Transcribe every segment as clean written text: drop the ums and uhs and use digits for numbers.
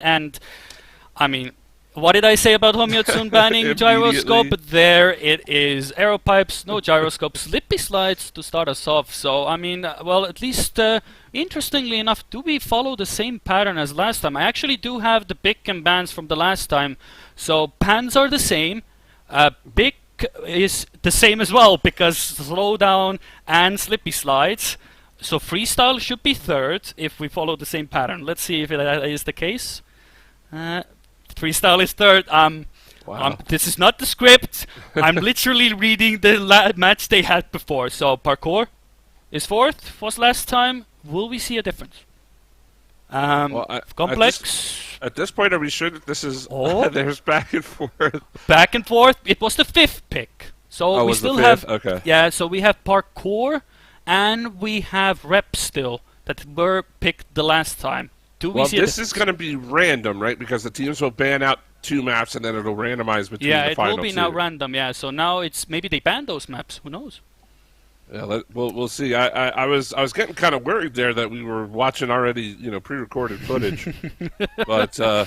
And I mean, what did I say about HOMYNOTSUN banning gyroscope? Immediately. There it is. Aero pipes, no gyroscope, Slippy slides to start us off. So, I mean, well, at least interestingly enough, do we follow the same pattern as last time? I actually do have the pick and bans from the last time. So, pans are the same. Pick is the same as well because slowdown and Slippy slides. So, freestyle should be third if we follow the same pattern. Let's see if that is the case. Freestyle is third. Wow. This is not the script. I'm literally reading the match they had before. So parkour is fourth. Was last time. Will we see a difference? Well, Complex. at this point, are we sure that this is Oh. there's back and forth? Back and forth. It was the fifth pick. So Oh, we was the still fifth? have. Okay. Yeah. So we have parkour, and we have reps still that were picked the last time. Do we Well, see this is going to be random, right? Because the teams will ban out 2 maps and then it'll randomize between Yeah, the it final will be 2. now random. Yeah. So now it's maybe they banned those maps. Who knows? Yeah, we'll see. I was getting kind of worried there that we were watching already, pre-recorded footage. But no,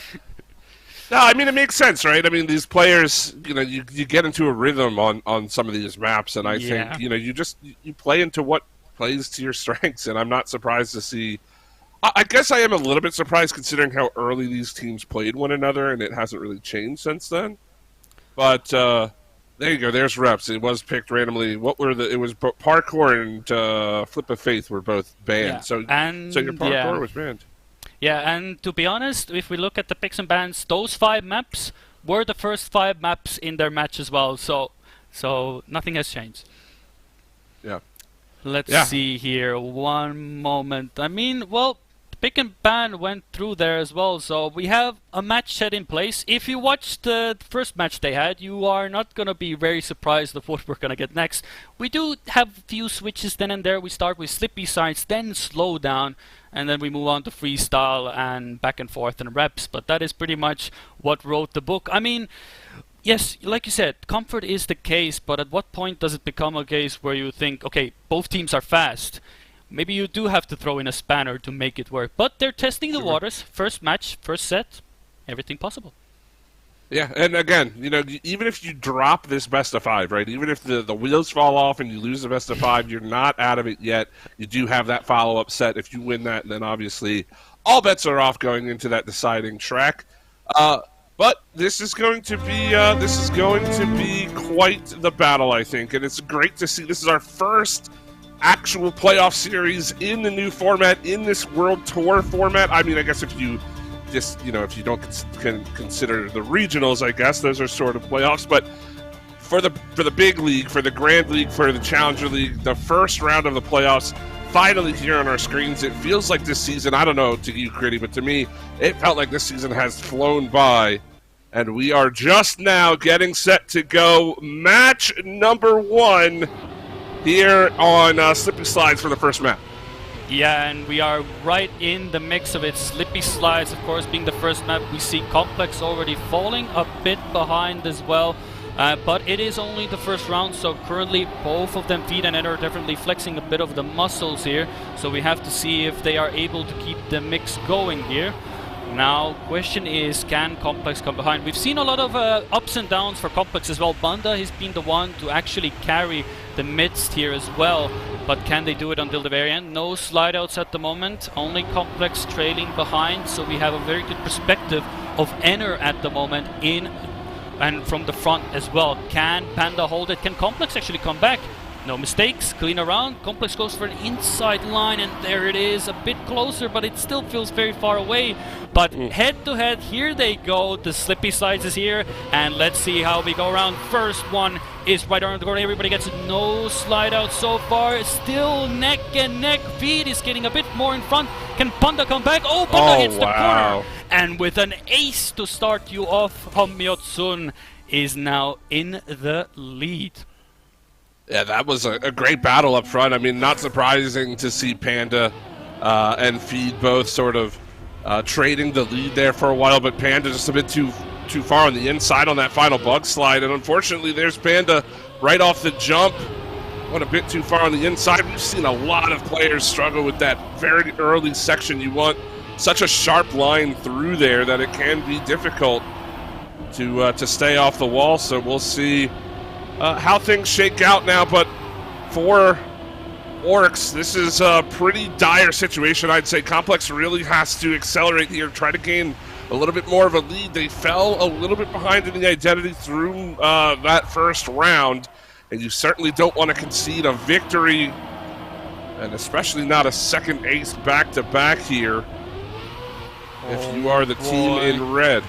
I mean it makes sense, right? I mean these players, you get into a rhythm on some of these maps, and I think you play into what plays to your strengths, and I'm not surprised to see. I guess I am a little bit surprised considering how early these teams played one another, and it hasn't really changed since then. But there you go. There's reps. It was picked randomly. It was parkour and Flip of Faith were both banned. Yeah. So And your parkour was banned. yeah, and to be honest, if we look at the picks and bans, those 5 maps were the first 5 maps in their match as well. So nothing has changed. Yeah. Let's Yeah. see here. One moment. I mean, well, pick and ban went through there as well. So we have a match set in place. If you watched the first match they had, you are not going to be very surprised of what we're going to get next. We do have a few switches then and there. We start with Slippy sides, then slow down, and then we move on to freestyle and back and forth and reps. But that is pretty much what wrote the book. I mean, yes, like you said, comfort is the case, but at what point does it become a case where you think, okay, both teams are fast? Maybe you do have to throw in a spanner to make it work. But they're testing the waters. First match, first set, everything possible. Yeah, and again, even if you drop this best of 5, right? Even if the wheels fall off and you lose the best of 5, you're not out of it yet. You do have that follow-up set. If you win that, then obviously all bets are off going into that deciding track. But this is going to be quite the battle, I think, and it's great to see. This is our first actual playoff series in the new format, in this World Tour format. I mean, I guess if you just, if you don't consider the regionals, I guess those are sort of playoffs. But for the big league, for the Grand League, for the Challenger League, the first round of the playoffs finally here on our screens. It feels like this season, I don't know to you, Kriidy, but to me, it felt like this season has flown by. And we are just now getting set to go match number 1 here on Slippy Slides for the first map. Yeah, and we are right in the mix of it. Slippy Slides, of course, being the first map. We see Complex already falling a bit behind as well. But it is only the first round, so currently both of them, Feed and Ed, are definitely flexing a bit of the muscles here. So we have to see if they are able to keep the mix going here. Now, question is, can Complex come behind? We've seen a lot of ups and downs for Complex as well. Banda has been the one to actually carry the midst here as well. But can they do it until the very end? No slide outs at the moment. Only Complex trailing behind. So we have a very good perspective of Enner at the moment in and from the front as well. Can Panda hold it? Can Complex actually come back? No mistakes, clean around. Complex goes for an inside line, and there it is, a bit closer, but it still feels very far away. But head to head, here they go. The Slippy Slides is here, and let's see how we go around. First one is right around the corner. Everybody gets no slide out so far. Still neck and neck. Feed is getting a bit more in front. Can Panda come back? Oh, Panda hits the corner. And with an ace to start you off, HOMYNOTSUN is now in the lead. Yeah, that was a great battle up front. I mean, not surprising to see Panda and Feed both sort of trading the lead there for a while, but Panda just a bit too far on the inside on that final bug slide, and unfortunately there's Panda right off the jump. Went a bit too far on the inside. We've seen a lot of players struggle with that very early section. You want such a sharp line through there that it can be difficult to stay off the wall. So we'll see how things shake out now. But for ORKS, this is a pretty dire situation, I'd say. Complex really has to accelerate here, try to gain a little bit more of a lead. They fell a little bit behind in the identity through that first round, and you certainly don't want to concede a victory, and especially not a second ace back-to-back here if you are the team in red.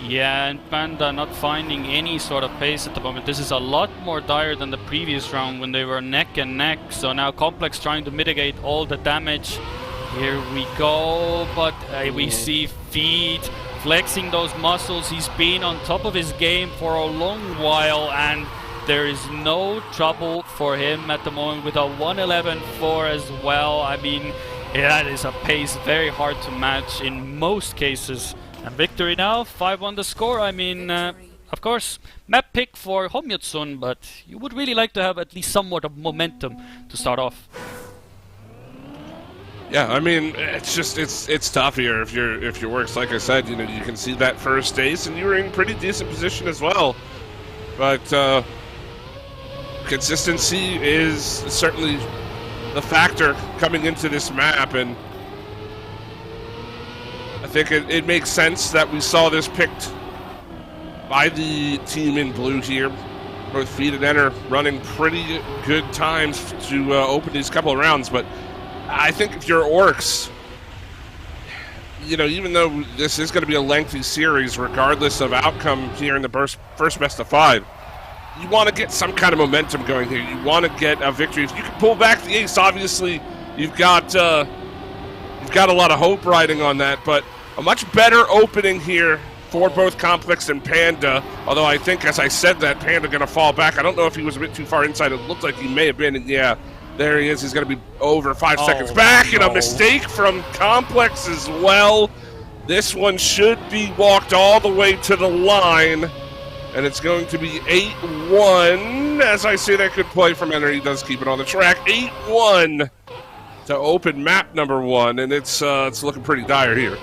Yeah, and Panda not finding any sort of pace at the moment. This is a lot more dire than the previous round when they were neck and neck. So now Complex trying to mitigate all the damage. Here we go, but we see Feed flexing those muscles. He's been on top of his game for a long while, and there is no trouble for him at the moment with a 1:11.4 as well. I mean, that is a pace very hard to match in most cases. And victory now, 5-1 the score. I mean, of course, map pick for HOMYNOTSUN, but you would really like to have at least somewhat of momentum to start off. Yeah, I mean, it's tough here if your works. Like I said, you know, you can see that first ace, and you were in pretty decent position as well. But consistency is certainly the factor coming into this map, and I think it makes sense that we saw this picked by the team in blue here. Both Feed and Enter running pretty good times to open these couple of rounds, but I think if you're ORKS, you know, even though this is going to be a lengthy series, regardless of outcome here in the first best of 5, you want to get some kind of momentum going here. You want to get a victory. If you can pull back the ace, obviously you've got a lot of hope riding on that, but a much better opening here for both Complex and Panda, although I think, as I said, that Panda going to fall back. I don't know if he was a bit too far inside. It looked like he may have been, and yeah, there he is. He's going to be over 5 seconds back, and a mistake from Complex as well. This one should be walked all the way to the line, and it's going to be 8-1. As I say, that good play from Enter. He does keep it on the track. 8-1 to open map number 1, and it's looking pretty dire here.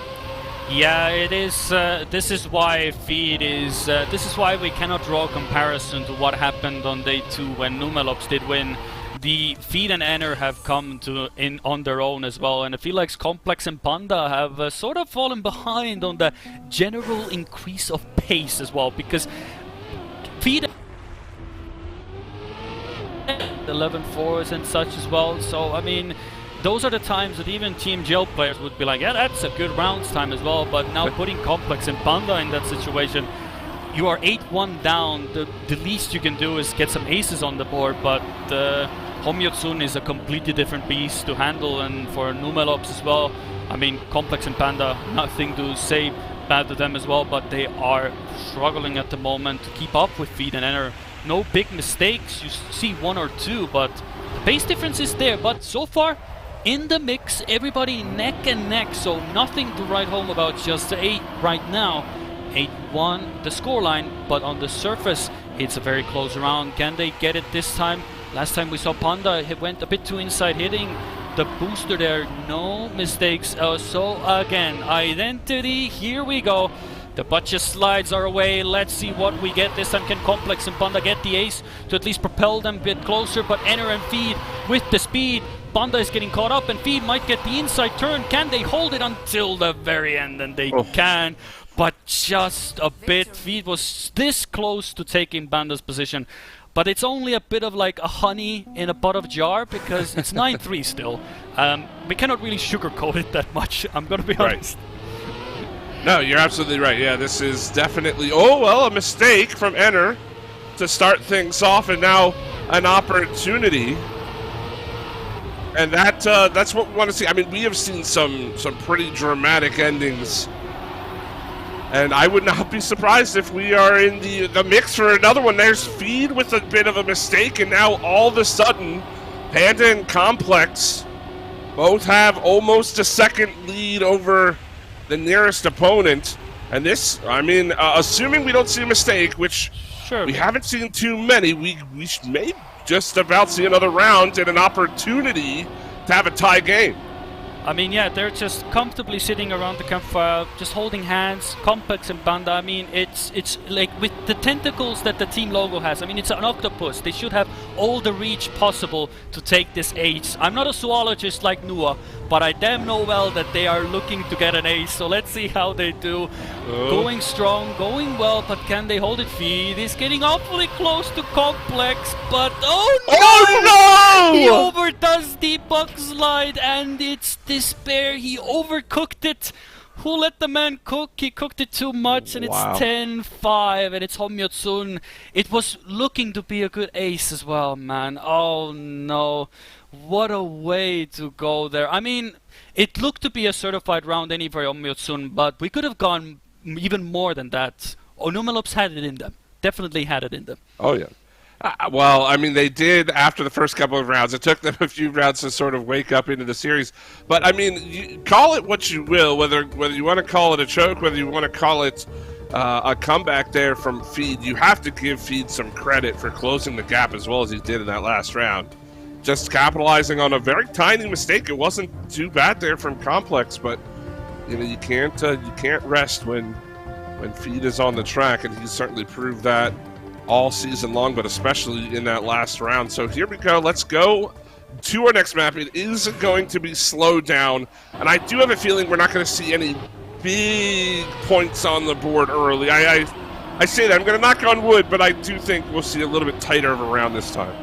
Yeah, it is. This is why Feed is. This is why we cannot draw a comparison to what happened on day 2 when NUMELOPS did win. The Feed and Enter have come in on their own as well, and I feel like Complex and Panda have sort of fallen behind on the general increase of pace as well, because Feed 11-4s and such as well. So I mean, those are the times that even TMCL players would be like, yeah, that's a good rounds time as well. But now putting Complex and Panda in that situation, you are 8-1 down. The least you can do is get some aces on the board, but HOMYNOTSUN is a completely different beast to handle, and for NUMELOPS as well. I mean, Complex and Panda, nothing to say bad to them as well, but they are struggling at the moment to keep up with Feed and Enter. No big mistakes, you see 1 or 2, but the pace difference is there. But so far, in the mix, everybody neck and neck, so nothing to write home about, just 8 right now. 8-1 the scoreline, but on the surface, it's a very close round. Can they get it this time? Last time we saw Panda, he went a bit too inside, hitting the booster there. No mistakes. So again, identity, here we go. The butt just slides our way. Let's see what we get this time. Can Complex and Panda get the ace to at least propel them a bit closer? But Enter and Feed with the speed. Panda is getting caught up, and Feed might get the inside turn. Can they hold it until the very end? And they can, but just a bit. Feed was this close to taking Panda's position. But it's only a bit of like a honey in a pot of jar, because it's 9-3 still. We cannot really sugarcoat it that much, I'm going to be honest. No, you're absolutely right. Yeah, this is definitely, a mistake from Enter to start things off, and now an opportunity. And that's what we want to see. I mean, we have seen some pretty dramatic endings, and I would not be surprised if we are in the mix for another one. There's Feed with a bit of a mistake, and now all of a sudden, Panda and Complex both have almost a second lead over the nearest opponent. And this, I mean, assuming we don't see a mistake, which we haven't seen too many, we may just about see another round and an opportunity to have a tie game. I mean, yeah, they're just comfortably sitting around the campfire, just holding hands, Complex and Panda. I mean, it's like with the tentacles that the team logo has. I mean, it's an octopus. They should have all the reach possible to take this ace. I'm not a zoologist like Nua, but I damn know well that they are looking to get an ace. So let's see how they do. Going strong, going well, but can they hold it? Feed is getting awfully close to Complex, but oh no! He overdoes the bug slide, and it's despair. He overcooked it. Who let the man cook? He cooked it too much, and it's 10-5, and it's HOMYNOTSUN. It was looking to be a good ace as well, man. Oh no. What a way to go there. I mean, it looked to be a certified round anyway, HOMYNOTSUN, but we could have gone even more than that. NUMELOPS had it in them. Definitely had it in them. Oh, yeah. Well, I mean, they did after the first couple of rounds. It took them a few rounds to sort of wake up into the series. But, I mean, you call it what you will, whether you want to call it a choke, whether you want to call it a comeback there from Feed. You have to give Feed some credit for closing the gap as well as he did in that last round. Just capitalizing on a very tiny mistake. It wasn't too bad there from Complex, but you know you can't rest when Feed is on the track, and he's certainly proved that all season long, but especially in that last round. So here we go. Let's go to our next map. It is going to be slowed down, and I do have a feeling we're not going to see any big points on the board early. I say that I'm going to knock on wood, but I do think we'll see a little bit tighter of a round this time.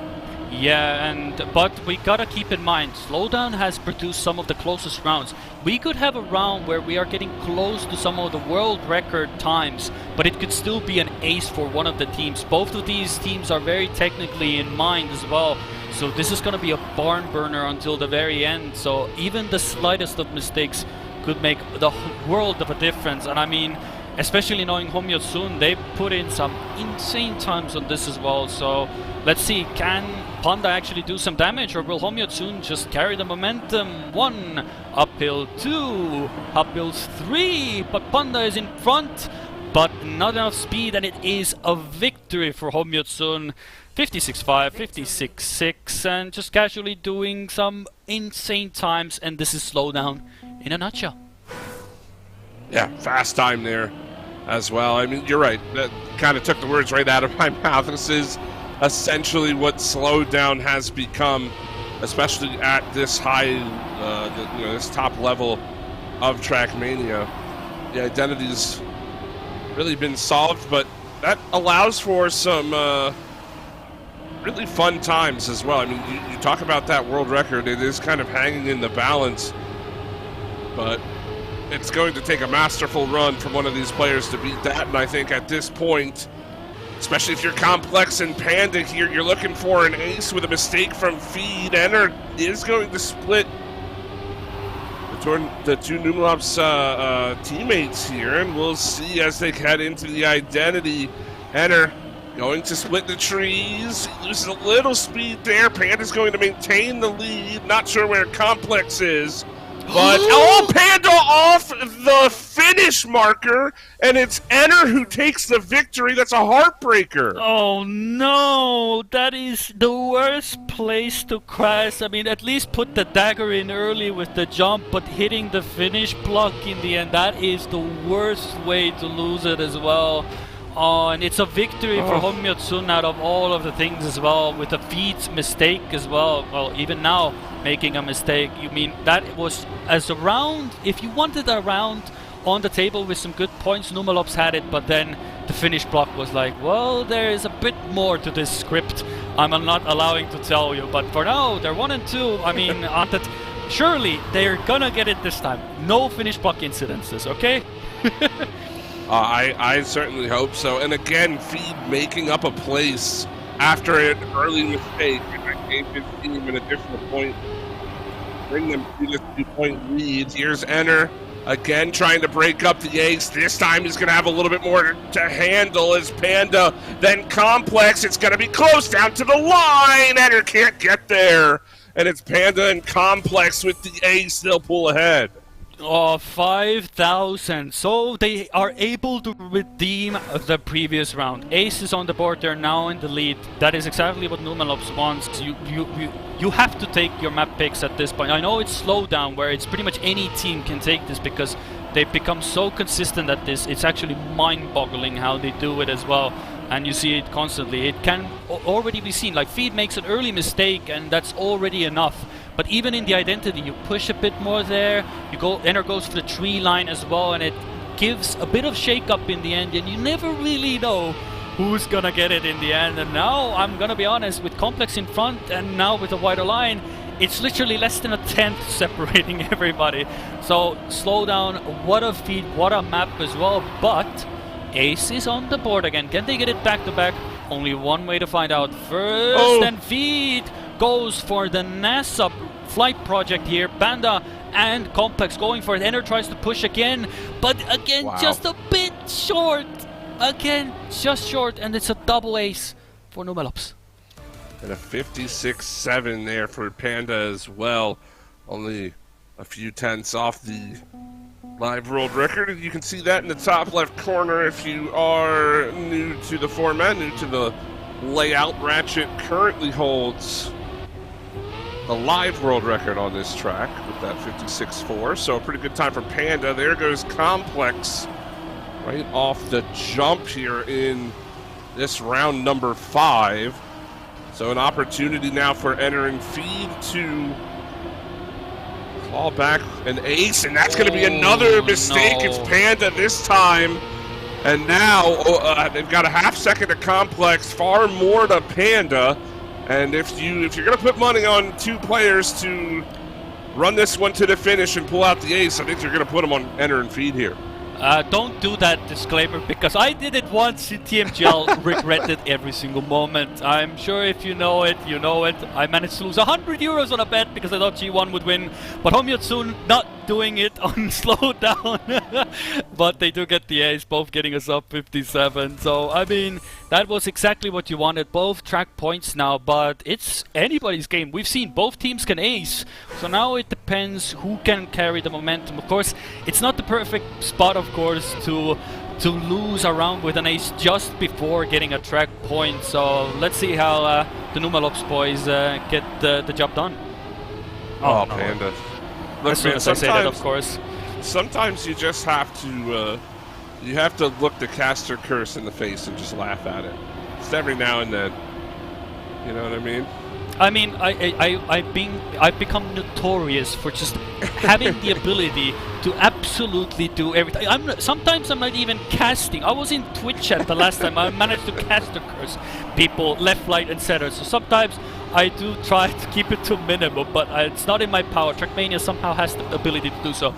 Yeah, but we gotta keep in mind, Slowdown has produced some of the closest rounds. We could have a round where we are getting close to some of the world record times, but it could still be an ace for one of the teams. Both of these teams are very technically in mind as well, so this is gonna be a barn burner until the very end. So even the slightest of mistakes could make the world of a difference. And I mean, especially knowing HOMYNOTSUN, they put in some insane times on this as well. So let's see, can Panda actually do some damage, or will HOMYNOTSUN just carry the momentum? 1, uphill 2, uphill 3, but Panda is in front, but not enough speed, and it is a victory for HOMYNOTSUN. 56-5, 56-6, and just casually doing some insane times, and this is Slowdown in a nutshell. Yeah, fast time there as well. I mean, you're right. That kind of took the words right out of my mouth. This is essentially what Slowdown has become, especially at this high, this top level of Trackmania. The identity's really been solved, but that allows for some really fun times as well. I mean, you talk about that world record. It is kind of hanging in the balance, but it's going to take a masterful run from one of these players to beat that, and I think at this point, especially if you're Complex and Panda here, you're looking for an ace with a mistake from Feed. Enter is going to split the two NUMELOPS teammates here, and we'll see as they head into the identity. Enter going to split the trees. He loses a little speed there. Panda's going to maintain the lead. Not sure where Complex is. But Panda off the finish marker, and it's Enter who takes the victory. That's a heartbreaker. Oh no, that is the worst place to crash. I mean, at least put the dagger in early with the jump, but hitting the finish block in the end, that is the worst way to lose it as well. And it's a victory for HOMYNOTSUN out of all of the things as well, with a Feed's mistake as well. Well, even now, making a mistake. You mean, that was as a round, if you wanted a round on the table with some good points, NUMELOPS had it, but then the finish block was like, well, there is a bit more to this script. I'm not allowing to tell you, but for now, they're 1 and 2. I mean, surely they're gonna get it this time. No finish block incidences, okay? I certainly hope so. And again, Feed making up a place after an early mistake. And that gave his team an additional point. Bring them to this 2-point lead. Here's Enter again trying to break up the ace. This time he's going to have a little bit more to handle as Panda. Then Complex. It's going to be close down to the line. Enter can't get there. And it's Panda and Complex with the ace. They'll pull ahead. Oh, 5,000. So they are able to redeem the previous round. Ace is on the board. They're now in the lead. That is exactly what NUMELOPS wants. You have to take your map picks at this point. I know it's slowdown where it's pretty much any team can take this because they've become so consistent at this. It's actually mind-boggling how they do it as well. And you see it constantly. It can already be seen. Like Feed makes an early mistake and that's already enough. But even in the identity, you push a bit more there. You go, Enter goes for the tree line as well, and it gives a bit of shake-up in the end, and you never really know who's gonna get it in the end. And now, I'm gonna be honest, with Complex in front, and now with a wider line, it's literally less than a tenth separating everybody. So, slow down, what a feed, what a map as well, but Ace is on the board again. Can they get it back-to-back? Only one way to find out. First, and Feed goes for the NASA flight project here. Panda and Complex going for it. Enter tries to push again, but again, just a bit short. Again, just short, and it's a double ace for NUMELOPS. And a 56-7 there for Panda as well. Only a few tenths off the live world record. And you can see that in the top left corner if you are new to the format, new to the layout. Ratchet currently holds the live world record on this track with that 56.4, so a pretty good time for Panda. There goes Complex right off the jump here in this round number 5. So an opportunity now for Enter and Feed to claw back an ace, and that's going to be another mistake. No. It's Panda this time, and now they've got a half second to Complex, far more to Panda. And if you're going to put money on two players to run this one to the finish and pull out the ace, I think you're going to put them on Enter and Feed here. Don't do that disclaimer, because I did it once in TMCL, regretted every single moment. I'm sure if you know it, you know it. I managed to lose 100 euros on a bet because I thought G1 would win, but HOMYNOTSUN not doing it on slowdown. But they do get the ace, both getting us up 57. So, I mean, that was exactly what you wanted. Both track points now, but it's anybody's game. We've seen both teams can ace, so now it depends who can carry the momentum. Of course, it's not the perfect spot, of course, to lose a round with an ace just before getting a track point. So let's see how the NUMELOPS boys get the job done. Oh, no. Panda. Look, As soon as I say that, of course. Sometimes you just have to look the caster curse in the face and just laugh at it. Just every now and then. You know what I mean? I mean, I've become notorious for just having the ability to absolutely do everything. Sometimes I'm not even casting. I was in Twitch chat the last time. I managed to cast the curse people left, right, and center. So sometimes I do try to keep it to a minimum, but it's not in my power. Trackmania somehow has the ability to do so.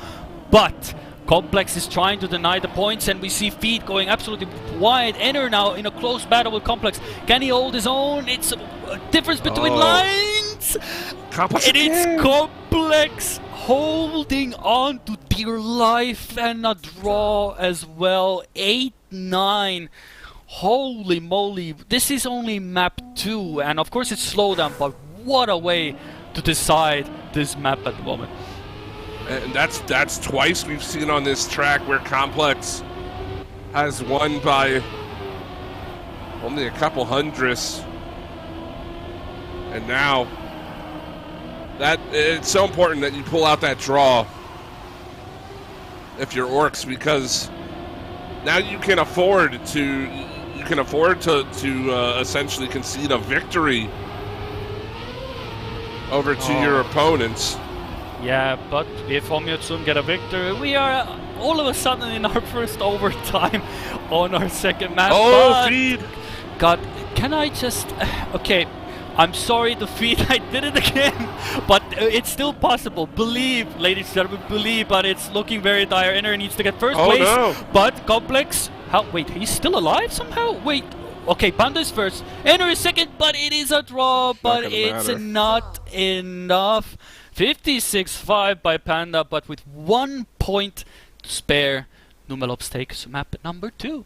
But Complex is trying to deny the points, and we see Feed going absolutely wide. Enter now in a close battle with Complex. Can he hold his own? It's a difference between lines. Complex And it's Complex holding on to dear life, and a draw as well. 8-9. Holy moly. This is only map 2, and of course it's slowdown, but what a way to decide this map at the moment. And that's twice we've seen on this track where Complex has won by only a couple hundredths. And now that it's so important that you pull out that draw if you're ORKS, because now you can afford to essentially concede a victory over to your opponents. Yeah, but if HOMYNOTSUN get a victory, we are all of a sudden in our first overtime on our second map. Oh, Feed! God, can I just... Okay, I'm sorry to Feed, I did it again, but it's still possible. Believe, ladies and gentlemen, believe, but it's looking very dire. Enter needs to get first place, no. But Complex... Wait, he's still alive somehow? Wait, okay, Panda is first, Enter is second, but it is a draw, but it's not enough. 56-5 by Panda, but with 1 point to spare, NUMELOPS takes map number 2.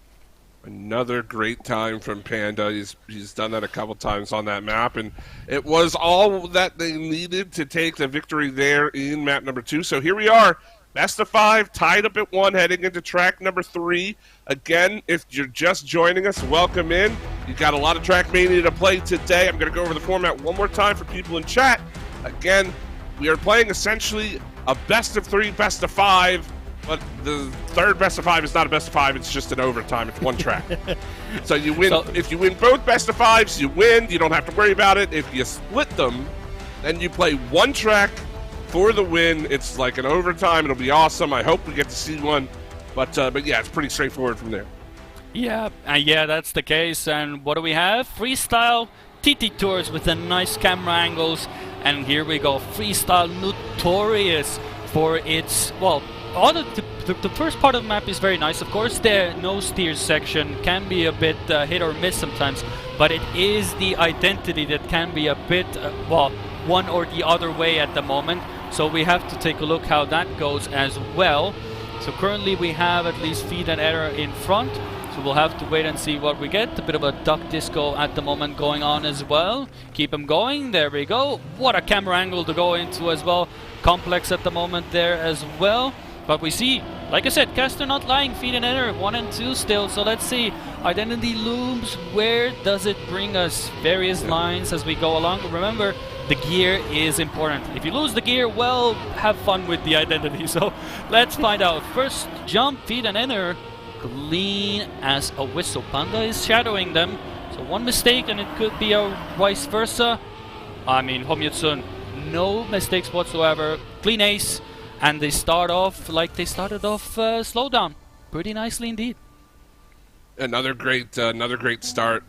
Another great time from Panda. He's done that a couple times on that map, and it was all that they needed to take the victory there in map number 2. So here we are Best of 5, tied up at 1, heading into track number 3. Again, if you're just joining us, welcome in. You've got a lot of Trackmania to play today. I'm going to go over the format one more time for people in chat. Again, we are playing essentially a best of 3, best of 5, but the third best of 5 is not a best of 5, it's just an overtime. It's one track. So you win. If you win both best of 5s, you win. You don't have to worry about it. If you split them, then you play one track for the win. It's like an overtime. It'll be awesome. I hope we get to see one. But yeah, it's pretty straightforward from there. Yeah, that's the case. And what do we have? Freestyle TT Tours with the nice camera angles. And here we go. Freestyle notorious for its, well, the first part of the map is very nice. Of course, the no steer section can be a bit hit or miss sometimes. But it is the identity that can be a bit, well, one or the other way at the moment. So we have to take a look how that goes as well. So currently we have at least Feed and Error in front. So we'll have to wait and see what we get. A bit of a duck disco at the moment going on as well. Keep them going. There we go. What a camera angle to go into as well. Complex at the moment there as well. But we see, like I said, Caster not lying, Feed and Enter, 1 and 2 still. So let's see, Identity looms, where does it bring us? Various lines as we go along. Remember, the gear is important. If you lose the gear, well, have fun with the Identity. So let's find out. First jump, Feed and Enter, clean as a whistle. Panda is shadowing them. So one mistake and it could be a vice versa. I mean, HOMYNOTSUN, no mistakes whatsoever. Clean ace. And they start off like they started off slow down. Pretty nicely indeed. Another great start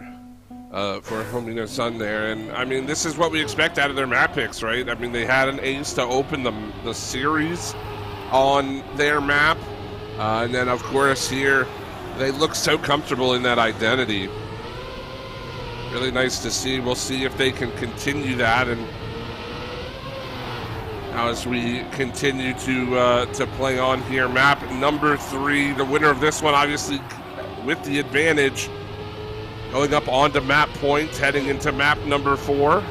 for HOMYNOTSUN there. And I mean, this is what we expect out of their map picks, right? I mean, they had an ace to open the series on their map. And then, of course, here, they look so comfortable in that identity. Really nice to see. We'll see if they can continue that. And as we continue to play on here, map number 3, the winner of this one, obviously with the advantage, going up onto map points, heading into map number 4.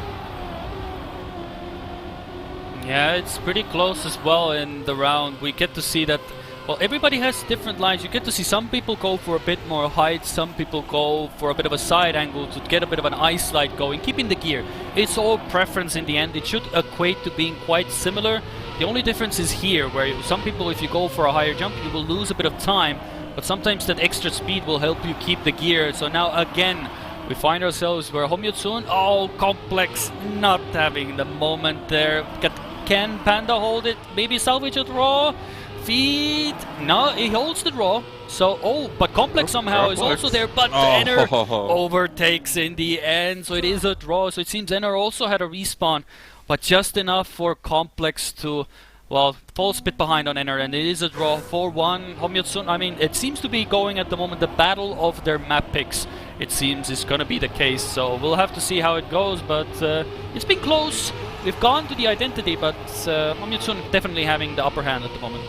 Yeah, it's pretty close as well in the round. We get to see that, well, everybody has different lines. You get to see some people go for a bit more height, some people go for a bit of a side angle to get a bit of an ice slide going, keeping the gear. It's all preference in the end. It should equate to being quite similar. The only difference is here, where some people, if you go for a higher jump, you will lose a bit of time, but sometimes that extra speed will help you keep the gear. So now again, we find ourselves where HOMYNOTSUN, oh, Complex not having the moment there. Can Panda hold it? Maybe salvage a draw? Feed, no, he holds the draw. So, oh, but Complex somehow is also there, but Enner overtakes in the end. So it is a draw. So it seems Enner also had a respawn, but just enough for Complex to, well, falls a bit behind on Enner, and it is a draw 4-1. HOMYNOTSUN, I mean, it seems to be going at the moment the battle of their map picks. It seems is going to be the case. So we'll have to see how it goes, but it's been close. We've gone to the identity, but HOMYNOTSUN definitely having the upper hand at the moment.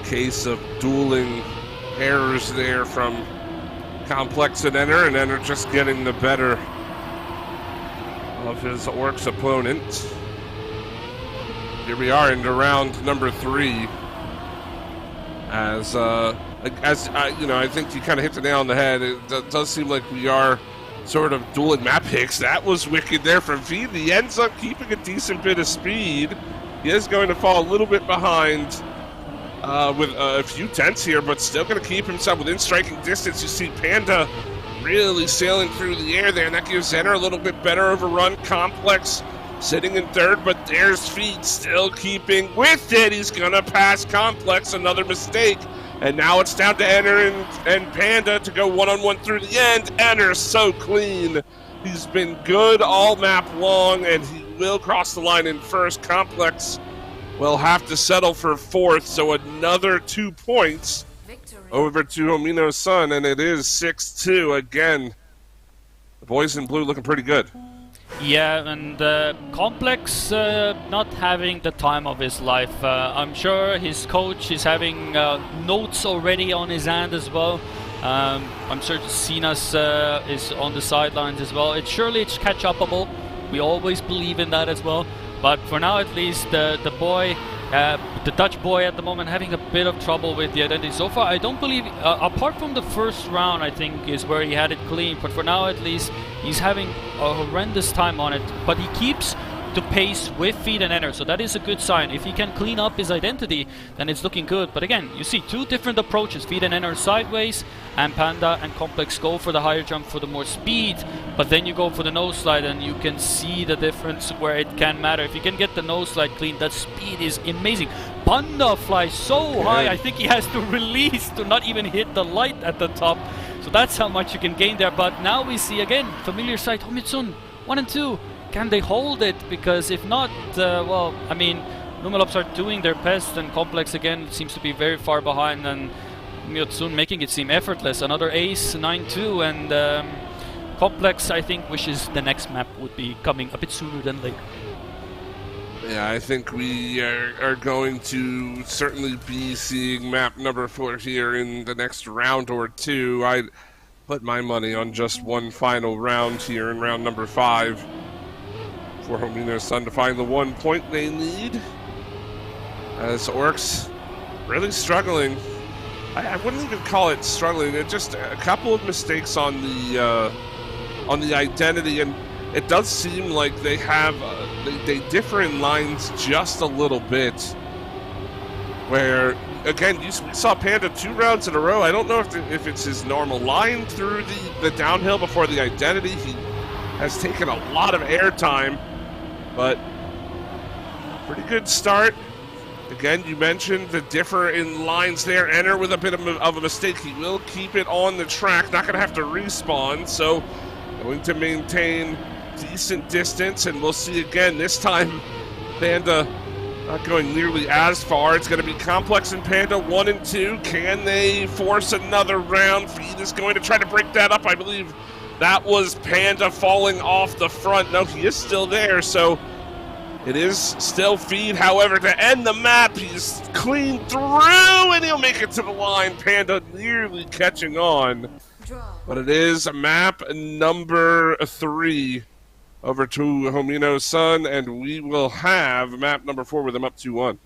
Case of dueling errors there from Complex and Enner just getting the better of his ORKS opponent. Here we are into round number 3. As you know, I think you kind of hit the nail on the head. It does seem like we are sort of dueling map picks. That was wicked there from Feed. He ends up keeping a decent bit of speed. He is going to fall a little bit behind with a few tenths here, but still going to keep himself within striking distance. You see Panda really sailing through the air there, and that gives Zenner a little bit better overrun. Complex sitting in third, but there's Feed still keeping with it. He's going to pass Complex, another mistake. And now it's down to Enner and Panda to go one-on-one through the end. Enner so clean. He's been good all map long, and he will cross the line in first. Complex will have to settle for 4th, so another 2 points over to HOMYNOTSUN, and it is 6-2 again. The boys in blue looking pretty good. Yeah, and Complex not having the time of his life. I'm sure his coach is having notes already on his hand as well. I'm sure Sinas is on the sidelines as well. It's catch-upable. We always believe in that as well. But for now, at least, the boy, the Dutch boy at the moment, having a bit of trouble with the identity. So far, I don't believe, apart from the first round, I think, is where he had it clean. But for now, at least, he's having a horrendous time on it. But he keeps the pace with feed and enter, so that is a good sign. If he can clean up his identity, then it's looking good. But again, you see two different approaches. Feed and enter sideways, and Panda and Complex go for the higher jump for the more speed, but then you go for the nose slide, and you can see the difference where it can matter. If you can get the nose slide clean, that speed is amazing. Panda flies so high, I think he has to release to not even hit the light at the top. So that's how much you can gain there. But now we see again, familiar sight, HOMYNOTSUN, 1 and 2. Can they hold it? Because if not, well, I mean, NUMELOPS are doing their best, and Complex again seems to be very far behind, and HOMYNOTSUN making it seem effortless. Another ace, 9-2, and Complex, I think, wishes the next map would be coming a bit sooner than later. Yeah, I think we are going to certainly be seeing map number 4 here in the next round or two. I put my money on just one final round here in round number 5. For HOMYNOTSUN to find the 1 point they need, as ORKS really struggling. I wouldn't even call it struggling. It's just a couple of mistakes on the identity, and it does seem like they have they differ in lines just a little bit. Where again, we saw Panda 2 rounds in a row. I don't know if it's his normal line through the downhill before the identity. He has taken a lot of airtime. But pretty good start. Again, you mentioned the differ in lines there. Enter with a bit of a mistake. He will keep it on the track. Not going to have to respawn. So going to maintain decent distance. And we'll see again. This time, Panda not going nearly as far. It's going to be Complex and Panda 1 and 2. Can they force another round? Feed is going to try to break that up. I believe that was Panda falling off the front. No, he is still there, so it is still Feed. However, to end the map, he's clean through, and he'll make it to the line. Panda nearly catching on. But it is map number 3 over to HOMYNOTSUN, and we will have map number 4 with them up 2-1.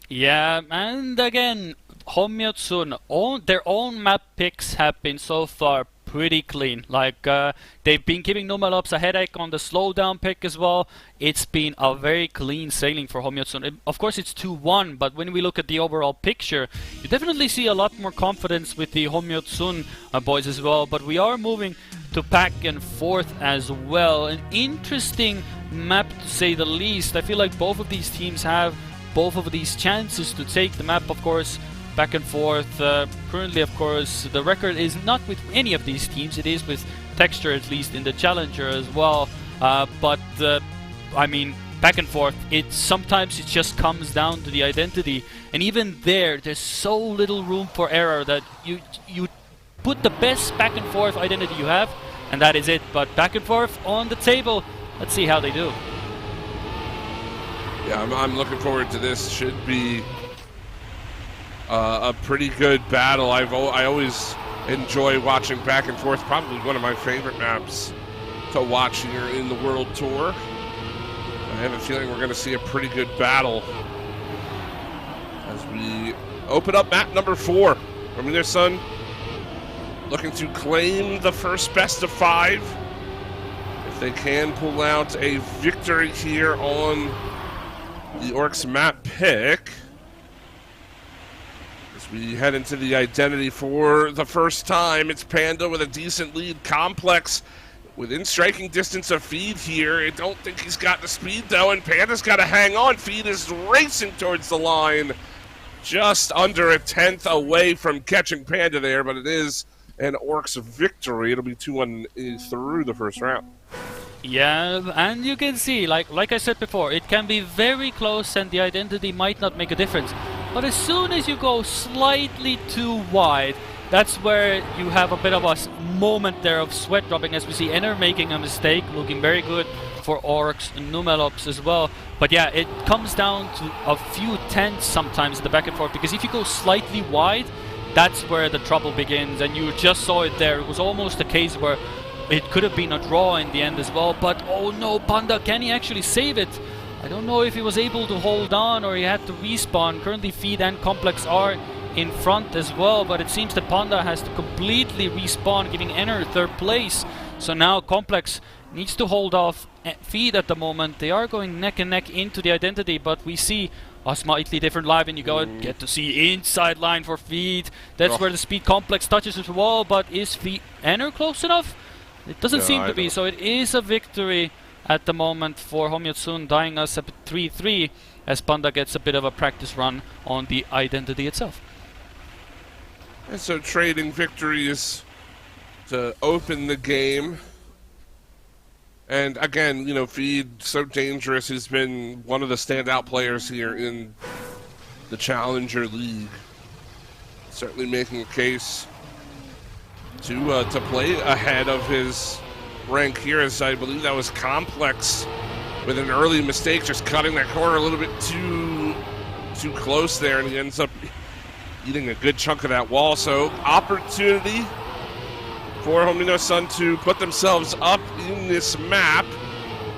Yeah, and again, HOMYNOTSUN, their own map picks have been so far pretty clean. Like, they've been giving NUMELOPS a headache on the slowdown pick as well. It's been a very clean sailing for HOMYNOTSUN. Of course, it's 2-1, but when we look at the overall picture, you definitely see a lot more confidence with the HOMYNOTSUN boys as well. But we are moving to back and forth as well. An interesting map, to say the least. I feel like both of these teams have both of these chances to take the map, of course. Back and forth. Currently, of course, the record is not with any of these teams. It is with Texture, at least in the Challenger as well. But I mean, back and forth. Sometimes it just comes down to the identity, and even there's so little room for error that you put the best back and forth identity you have, and that is it. But back and forth on the table. Let's see how they do. Yeah, I'm looking forward to this. Should be a pretty good battle. I always enjoy watching back and forth. Probably one of my favorite maps to watch here in the World Tour. I have a feeling we're going to see a pretty good battle as we open up map number 4. HOMYNOTSUN looking to claim the first best of 5. If they can pull out a victory here on the ORKS map pick. We head into the identity for the first time. It's Panda with a decent lead. Complex within striking distance of Feed here. I don't think he's got the speed, though, and Panda's got to hang on. Feed is racing towards the line. Just under a 10th away from catching Panda there, but it is an ORKS victory. It'll be 2-1 through the first round. Yeah, and you can see, like I said before, it can be very close and the identity might not make a difference. But as soon as you go slightly too wide, that's where you have a bit of a moment there of sweat dropping, as we see Enter making a mistake, looking very good for ORKS and NUMELOPS as well. But yeah, it comes down to a few tenths sometimes in the back and forth, because if you go slightly wide, that's where the trouble begins, and you just saw it there. It was almost a case where it could have been a draw in the end as well, but oh no, Panda, can he actually save it? I don't know if he was able to hold on or he had to respawn. Currently Feed and Complex are in front as well, but it seems that Panda has to completely respawn, giving Enner third place. So now Complex needs to hold off Feed at the moment. They are going neck and neck into the identity, but we see a slightly different live, and you get to see inside line for Feed. That's where the speed Complex touches his wall, but is Enner close enough? It doesn't seem to be, so it is a victory at the moment for HOMYNOTSUN, dying us at 3-3 as Panda gets a bit of a practice run on the identity itself. And so trading victories to open the game. And again, you know, Feed, so dangerous, has been one of the standout players here in the Challenger League. Certainly making a case to play ahead of his rank here, as I believe that was Complex with an early mistake, just cutting that corner a little bit too close there, and he ends up eating a good chunk of that wall. So opportunity for HOMYNOTSUN to put themselves up in this map,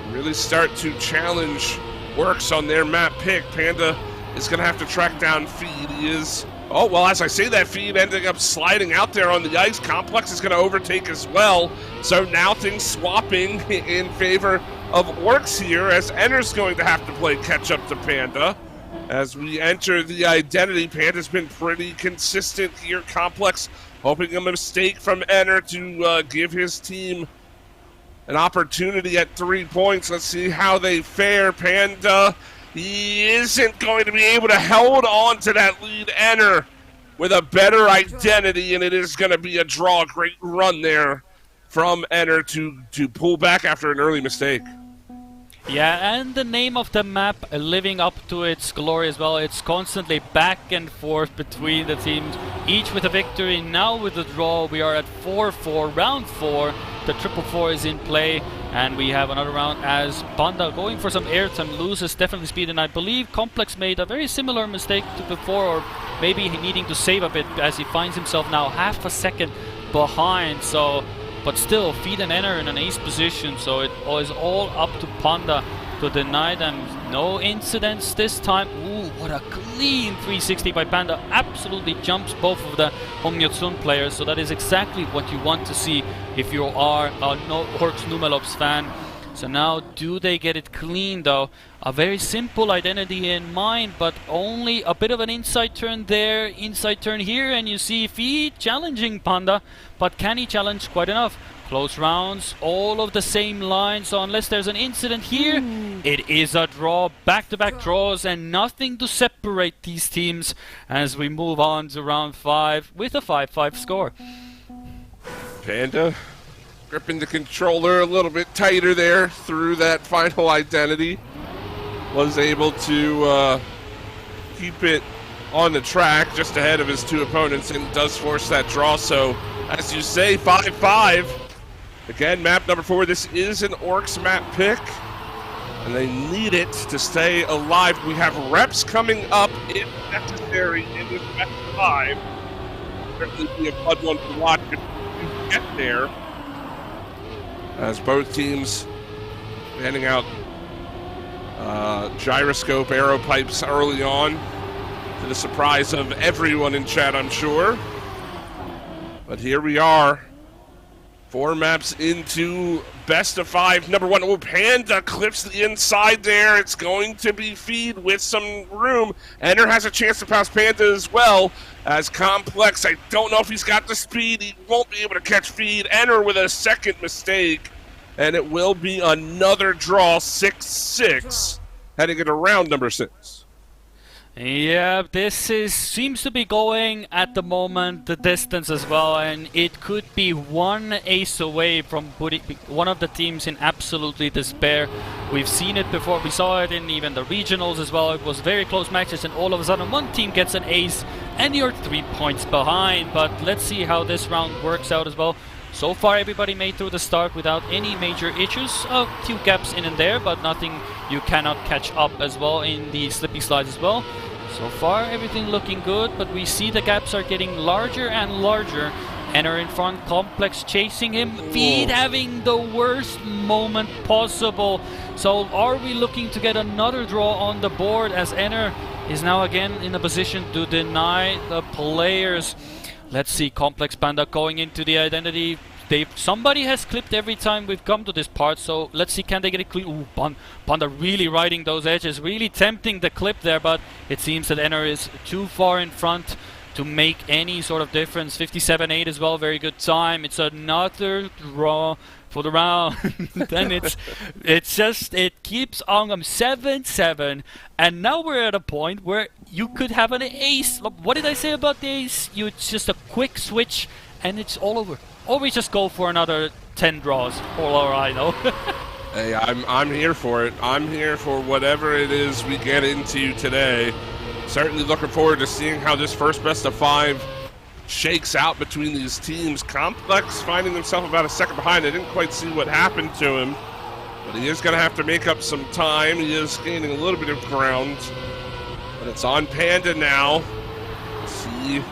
really start to challenge ORKS on their map pick. Panda is going to have to track down Feed. He is, oh, well, as I say that, Feed ending up sliding out there on the ice. Complex is going to overtake as well. So now things swapping in favor of ORKS here, as Enner's going to have to play catch up to Panda. As we enter the identity, Panda's been pretty consistent here. Complex hoping a mistake from Enner to give his team an opportunity at 3 points. Let's see how they fare. Panda, he isn't going to be able to hold on to that lead. Enner with a better identity, and it is going to be a draw. Great run there from Enner to pull back after an early mistake. Yeah, and the name of the map living up to its glory as well. It's constantly back and forth between the teams, each with a victory. Now with the draw, we are at 4-4, round 4. The 4-4 is in play, and we have another round as Panda going for some airtime, loses definitely speed, and I believe Complex made a very similar mistake to before, or maybe needing to save a bit as he finds himself now half a second behind. So, but still, Feed and Enner in an ace position, so it is all up to Panda to deny them. No incidents this time. Ooh, what a clean 360 by Panda. Absolutely jumps both of the HOMYNOTSUN players, so that is exactly what you want to see if you are a ORKS NUMELOPS fan. So now, do they get it clean though? A very simple identity in mind, but only a bit of an inside turn there, inside turn here, and you see Feed challenging Panda, but can he challenge quite enough? Close rounds, all of the same lines, so unless there's an incident here, it is a draw, back-to-back draws, and nothing to separate these teams as we move on to round 5 with a 5-5 score. Panda gripping the controller a little bit tighter there through that final identity. Was able to keep it on the track just ahead of his two opponents, and does force that draw. So, as you say, 5-5. Again, map number 4. This is an ORKS map pick, and they need it to stay alive. We have reps coming up if necessary in this map 5. Certainly be a fun one to watch if you get there, as both teams handing out gyroscope arrow pipes early on, to the surprise of everyone in chat, I'm sure. But here we are, 4 maps into best of 5. Number 1, oh, Panda clips the inside there. It's going to be Feed with some room. Enner has a chance to pass Panda as well, as Complex, I don't know if he's got the speed. He won't be able to catch Feed. Enner with a second mistake, and it will be another draw, 6-6, heading into round number 6. Yeah, this seems to be going at the moment the distance as well, and it could be one ace away from putting one of the teams in absolutely despair. We've seen it before, we saw it in even the regionals as well. It was very close matches, and all of a sudden one team gets an ace and you're 3 points behind. But let's see how this round works out as well. So far everybody made through the start without any major issues. A few gaps in and there, but nothing you cannot catch up as well in the Slippy slides as well. So far everything looking good, but we see the gaps are getting larger and larger, Enter in front, Complex chasing him, Feed having the worst moment possible. So are we looking to get another draw on the board as Enter is now again in a position to deny the players. Let's see, Complex Panda going into the identity. Somebody has clipped every time we've come to this part, so let's see, can they get it clean? Ooh, Panda really riding those edges, really tempting the clip there, but it seems that Enter is too far in front to make any sort of difference. 57.8 as well, very good time. It's another draw for the round. Then it keeps on 7-7, and now we're at a point where you could have an ace. What did I say about the ace? It's just a quick switch and it's all over. Or we just go for another 10 draws, all I know. Hey, I'm here for it. I'm here for whatever it is we get into today. Certainly looking forward to seeing how this first best of 5 shakes out between these teams. Complex finding himself about a second behind. I didn't quite see what happened to him, but he is going to have to make up some time. He is gaining a little bit of ground, but it's on Panda now. See,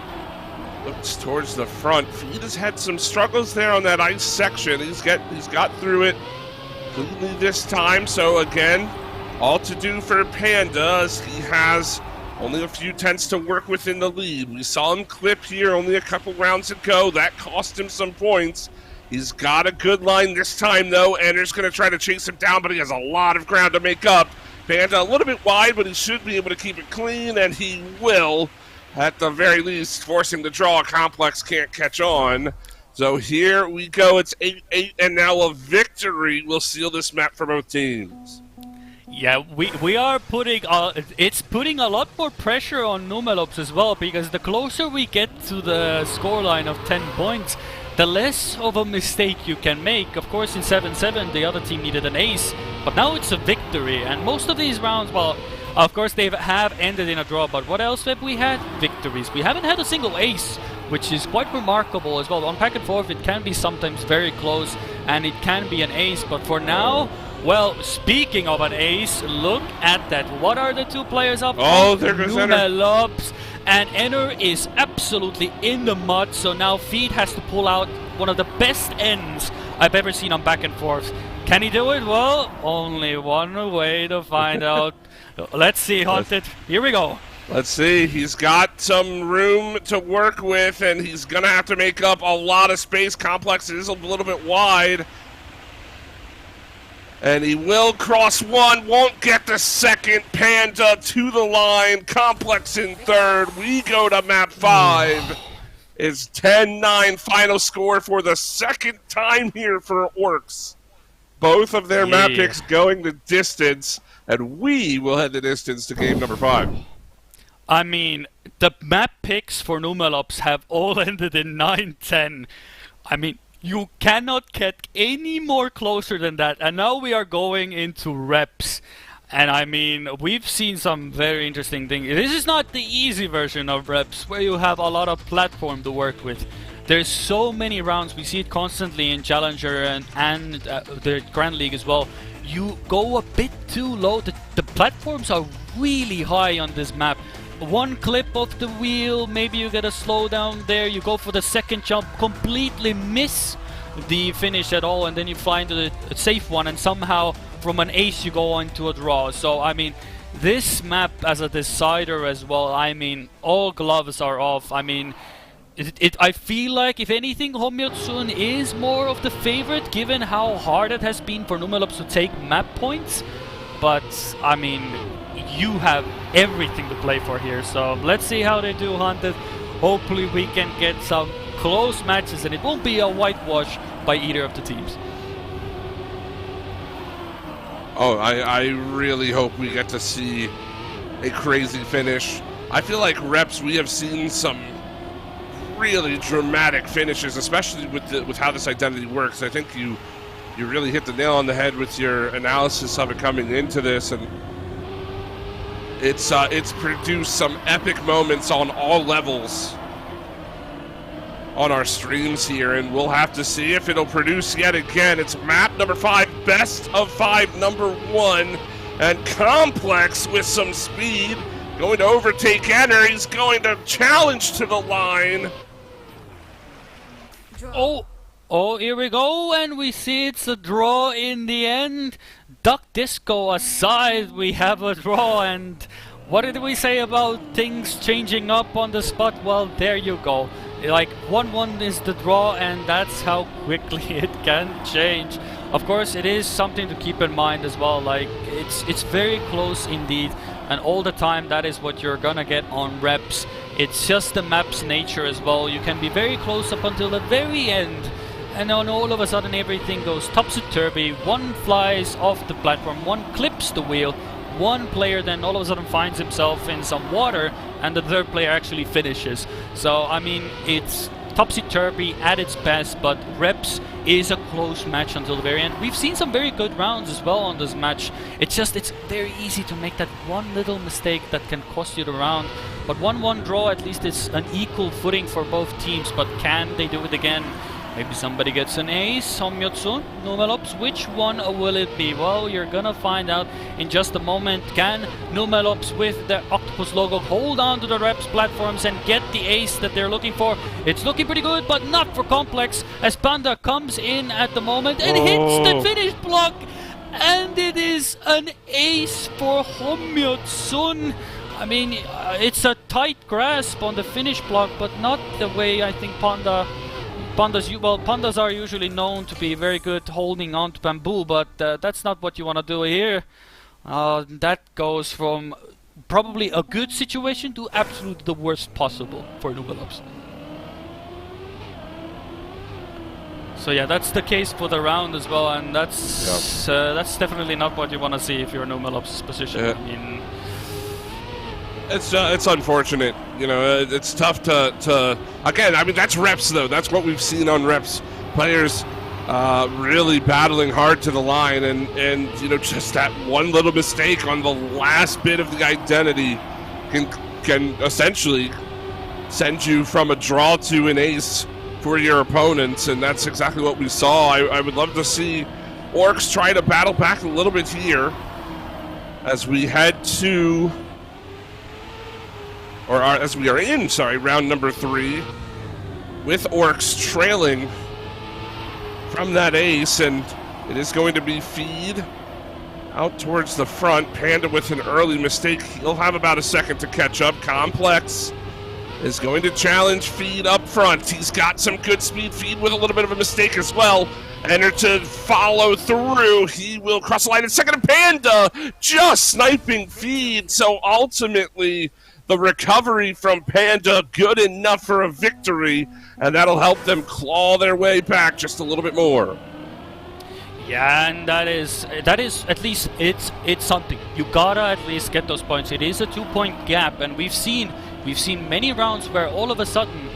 looks towards the front. Feed has had some struggles there on that ice section. He's got through it cleanly this time. So again, all to do for Panda as he has only a few tenths to work with in the lead. We saw him clip here only a couple rounds ago. That cost him some points. He's got a good line this time, though. Enter's going to try to chase him down, but he has a lot of ground to make up. Panda a little bit wide, but he should be able to keep it clean, and he will, at the very least, forcing the draw. Complex can't catch on. So here we go. It's 8-8, and now a victory will seal this map for both teams. Yeah, we are putting it's putting a lot more pressure on NUMELOPS as well, because the closer we get to the scoreline of 10 points, the less of a mistake you can make. Of course, in 7-7, the other team needed an ace, but now it's a victory. And most of these rounds, well, of course, they have ended in a draw, but what else have we had? Victories. We haven't had a single ace, which is quite remarkable as well. On back and forth, it can be sometimes very close, and it can be an ace, but for now, well, speaking of an ace, look at that. What are the two players up? Oh, there goes NUMELOPS. And Enter is absolutely in the mud, so now Feed has to pull out one of the best ends I've ever seen on back and forth. Can he do it? Well, only one way to find out. Let's see, Haunted. Here we go. Let's see. He's got some room to work with, and he's going to have to make up a lot of space. Complex is a little bit wide. And he will cross one, won't get the second. Panda to the line, Complex in third. We go to map 5. It's 10-9 final score for the second time here for ORKS. Both of their map picks going the distance, and we will head the distance to game number 5. I mean, the map picks for NUMELOPS have all ended in 9-10. I mean, you cannot get any more closer than that. And now we are going into reps. And I mean, we've seen some very interesting things. This is not the easy version of reps, where you have a lot of platform to work with. There's so many rounds. We see it constantly in Challenger and the Grand League as well. You go a bit too low. The platforms are really high on this map. One clip of the wheel, maybe you get a slowdown there, you go for the second jump, completely miss the finish at all, and then you fly into the safe one, and somehow from an ace you go into a draw. So I mean, this map as a decider as well, I mean, all gloves are off. I mean, I feel like, if anything, HOMYNOTSUN is more of the favorite, given how hard it has been for NUMELOPS to take map points. But I mean, you have everything to play for here, so let's see how they do, Haunted. Hopefully we can get some close matches, and it won't be a whitewash by either of the teams. Oh, I really hope we get to see a crazy finish. I feel like reps, we have seen some really dramatic finishes, especially with how this identity works. I think you really hit the nail on the head with your analysis of it coming into this, and it's produced some epic moments on all levels on our streams here, and we'll have to see if it'll produce yet again. It's map number 5, best of 5, number 1, and Complex with some speed, going to overtake Enter. He's going to challenge to the line. Oh, here we go, and we see it's a draw in the end. Duck Disco aside, we have a draw, and what did we say about things changing up on the spot? Well, there you go. Like, 1-1 is the draw, and that's how quickly it can change. Of course, it is something to keep in mind as well. Like, it's very close indeed, and all the time that is what you're gonna get on reps. It's just the map's nature as well. You can be very close up until the very end, and then all of a sudden everything goes topsy-turvy. One flies off the platform, one clips the wheel, one player then all of a sudden finds himself in some water, and the third player actually finishes. So, I mean, it's topsy-turvy at its best, but reps is a close match until the very end. We've seen some very good rounds as well on this match. It's very easy to make that one little mistake that can cost you the round. But 1-1 draw, at least it's an equal footing for both teams, but can they do it again? Maybe somebody gets an ace. HOMYNOTSUN, NUMELOPS, which one will it be? Well, you're gonna find out in just a moment. Can NUMELOPS with the octopus logo hold on to the reps platforms and get the ace that they're looking for? It's looking pretty good, but not for Complex, as Panda comes in at the moment and hits the finish block. And it is an ace for HOMYNOTSUN. I mean, it's a tight grasp on the finish block, but not the way I think Pandas are usually known to be very good holding on to bamboo, but that's not what you want to do here. That goes from probably a good situation to absolutely the worst possible for NUMELOPS. So yeah, that's the case for the round as well, and that's definitely not what you want to see if you're in NUMELOPS' position. I mean, it's unfortunate, you know. It's tough to again. I mean, that's reps though. That's what we've seen on reps. Players really battling hard to the line, and you know, just that one little mistake on the last bit of the identity can essentially send you from a draw to an ace for your opponents, and that's exactly what we saw. I would love to see ORKS try to battle back a little bit here as we head to. As we are in, round number 3, with ORKS trailing from that ace, and it is going to be feed out towards the front. Panda with an early mistake. He'll have about a second to catch up. Complex is going to challenge feed up front. He's got some good speed. Feed with a little bit of a mistake as well. Enter to follow through. He will cross the line in second, and Panda just sniping feed. So ultimately, the recovery from Panda good enough for a victory, and that'll help them claw their way back just a little bit more. Yeah, and that is at least it's something. You gotta at least get those points. It is a 2-point gap, and we've seen many rounds where all of a sudden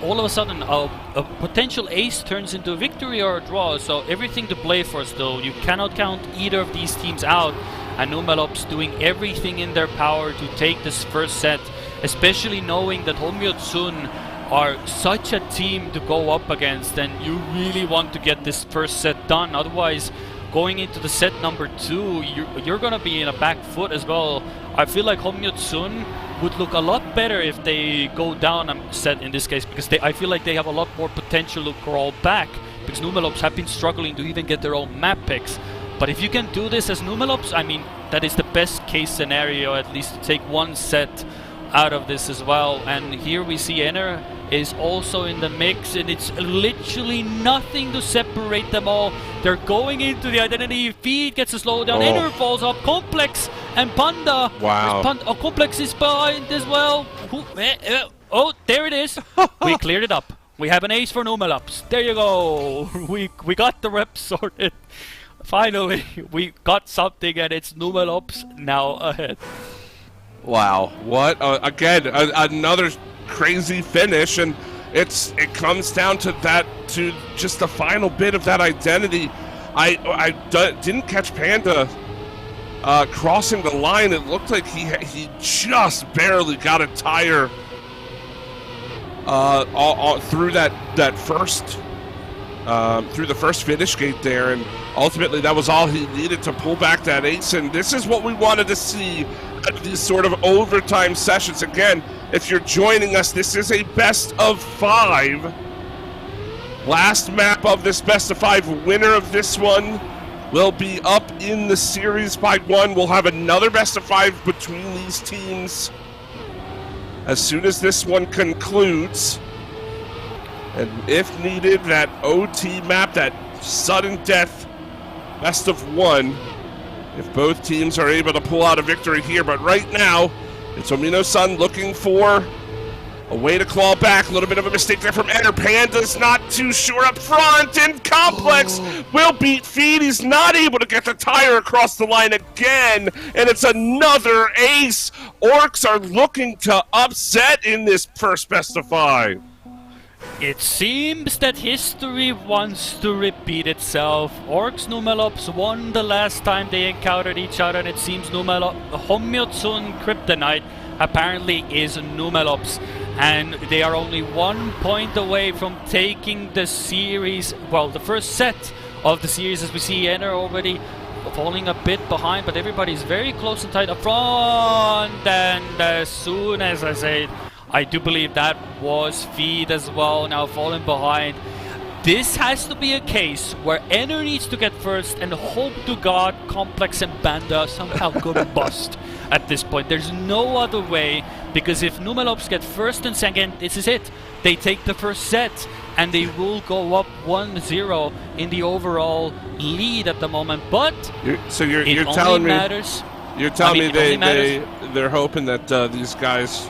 a potential ace turns into a victory or a draw. So everything to play for still. You cannot count either of these teams out. And NUMELOPS doing everything in their power to take this first set, especially knowing that HOMYNOTSUN are such a team to go up against, and you really want to get this first set done. Otherwise, going into the set number 2, you're gonna be in a back foot as well. I feel like HOMYNOTSUN would look a lot better if they go down a set in this case, because I feel like they have a lot more potential to crawl back, because NUMELOPS have been struggling to even get their own map picks. But if you can do this as NUMELOPS, I mean, that is the best case scenario, at least to take one set out of this as well. And here we see Ener is also in the mix, and it's literally nothing to separate them all. They're going into the identity. Feed gets a slowdown. Ener falls off. Complex and Panda. Wow. Complex is behind as well. Oh, there it is. We cleared it up. We have an ace for NUMELOPS. There you go. We got the rep sorted. Finally, we got something, and it's NUMELOPS now ahead. Wow, what again? Another crazy finish, and it comes down to just the final bit of that identity. I didn't catch Panda crossing the line. It looked like he just barely got a tire through that first. Through the first finish gate there, and ultimately that was all he needed to pull back that ace. And this is what we wanted to see at these sort of overtime sessions. Again, if you're joining us, this is a best of 5 Last map of this best of 5. Winner of this one will be up in the series by 1. We'll have another best of 5 between these teams as soon as this one concludes. And if needed, that OT map, that sudden death best of 1, if both teams are able to pull out a victory here. But right now, it's HOMYNOTSUN looking for a way to claw back. A little bit of a mistake there from Enter. Panda's not too sure up front, and Complex will beat Feed. He's not able to get the tire across the line again, and it's another ace. ORKS are looking to upset in this first best of 5. It seems that history wants to repeat itself. ORKS NUMELOPS won the last time they encountered each other, and it seems HOMYNOTSUN Kryptonite apparently is NUMELOPS. And they are only 1 point away from taking the series, well, the first set of the series, as we see Enter already falling a bit behind, but everybody's very close and tight up front. And as soon as I say, I do believe that was Feed as well, now falling behind. This has to be a case where Enter needs to get first and hope to God Complex and Panda somehow go to bust at this point. There's no other way, because if NUMELOPS get first and second, this is it. They take the first set and they will go up 1-0 in the overall lead at the moment. But you're it telling only me matters. You're telling me they're hoping that these guys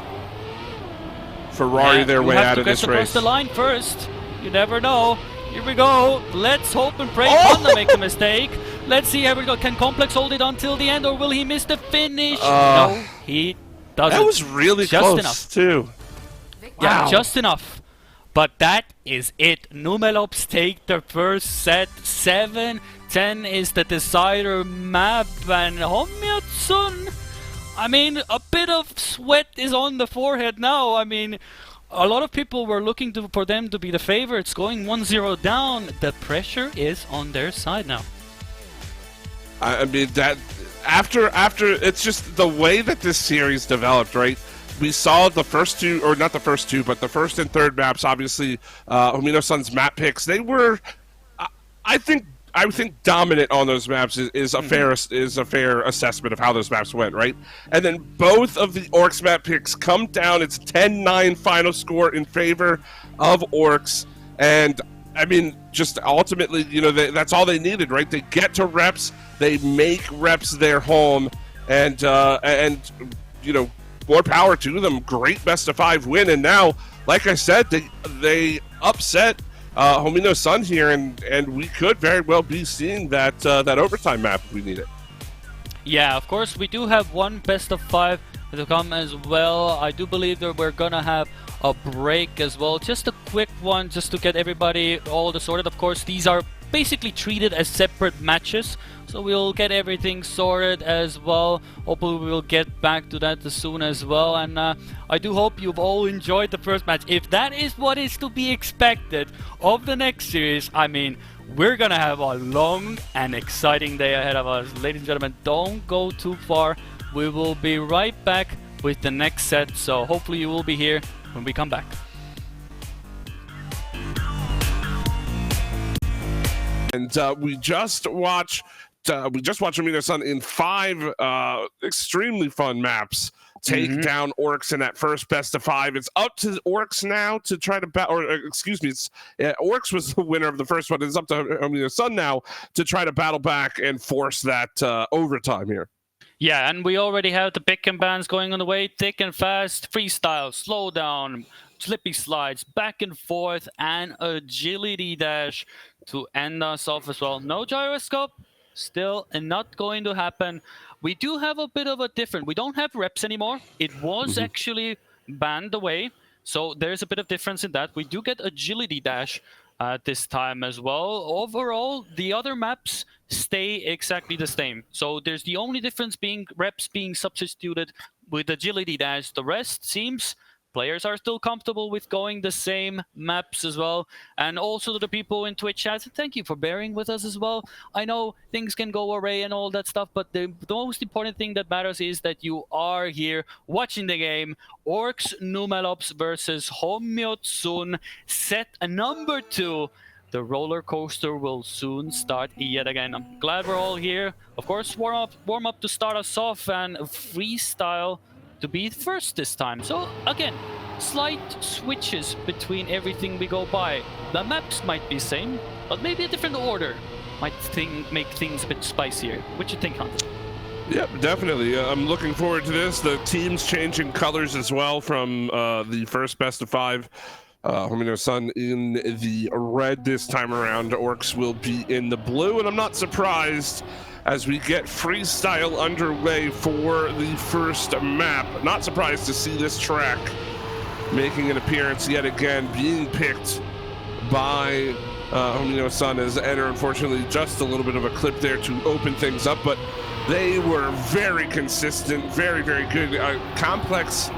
Ferrari their way out of this race. You have to get across the line first. You never know. Here we go. Let's hope and pray Panda make a mistake. Let's see how we go. Can Complex hold it until the end, or will he miss the finish? No, he doesn't. That was really close enough. too. Yeah, Wow. just enough. But that is it. NUMELOPS take the first set. 7-10 is the decider map, and HOMYNOTSUN, I mean, a bit of sweat is on the forehead now. I mean, a lot of people were looking for them to be the favorites, going 1-0 down. The pressure is on their side now. I mean, that after it's just the way that this series developed, right? We saw the first two, or not the first two, but the first and third maps. Obviously, HOMYNOTSUN's map picks, they were, I think dominant on those maps is a fair assessment of how those maps went, right? And then both of the ORKS map picks come down. It's 10-9 final score in favor of ORKS, and I mean, just ultimately, you know, that's all they needed, right? They get to reps, they make reps their home, and you know, more power to them. Great best of 5 win, and now, like I said, they upset HOMYNOTSUN here, and we could very well be seeing that overtime map if we need it. Yeah, of course, we do have one best of 5 to come as well. I do believe that we're gonna have a break as well. Just a quick one, just to get everybody all sorted. Of course, these are basically treated as separate matches, so we'll get everything sorted as well. Hopefully we'll get back to that soon as well, and I do hope you've all enjoyed the first match. If that is what is to be expected of the next series, I mean, we're gonna have a long and exciting day ahead of us. Ladies and gentlemen, don't go too far. We will be right back with the next set, so hopefully you will be here when we come back. And we just watched HOMYNOTSUN in 5 extremely fun maps take down ORKS in that first best of 5. It's up to ORKS now to try to ORKS was the winner of the first one. It's up to HOMYNOTSUN now to try to battle back and force that overtime here. Yeah, and we already have the pick and bans going on the way, thick and fast, freestyle, slow down, slippy slides, back and forth, and agility dash to end us off as well. No gyroscope, still not going to happen. We do have a bit of a different, we don't have reps anymore. It was actually banned away, so there's a bit of difference in that. We do get agility dash this time as well. Overall, the other maps stay exactly the same. So there's the only difference being reps being substituted with agility dash. The rest seems players are still comfortable with going the same maps as well. And also to the people in Twitch chat, thank you for bearing with us as well. I know things can go awry and all that stuff, but the most important thing that matters is that you are here watching the game. ORKS NUMELOPS versus HOMYNOTSUN, set number 2. The roller coaster will soon start yet again. I'm glad we're all here. Of course, warm up to start us off, and Freestyle to be first this time. So again, slight switches between everything we go by. The maps might be same, but maybe a different order might make things a bit spicier. What you think, Hunter? Yep, definitely. I'm looking forward to this. The team's changing colors as well from the first best of 5. HOMYNOTSUN in the red this time around. ORKS will be in the blue, and I'm not surprised as we get Freestyle underway for the first map. Not surprised to see this track making an appearance yet again, being picked by HOMYNOTSUN as Enter. Unfortunately, just a little bit of a clip there to open things up, but they were very consistent, very, very good. Complex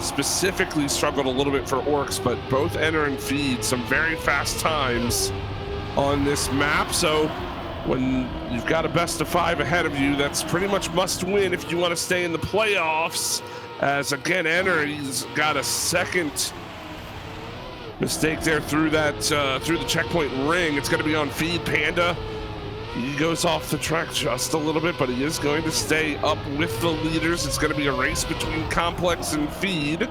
specifically struggled a little bit for ORKS, but both Enter and Feed some very fast times on this map. So when you've got a best of 5 ahead of you, that's pretty much must win if you want to stay in the playoffs. As again, Enter, he's got a second mistake there through that through the checkpoint ring. It's going to be on Feed. Panda, he goes off the track just a little bit, but he is going to stay up with the leaders. It's going to be a race between Complex and Feed,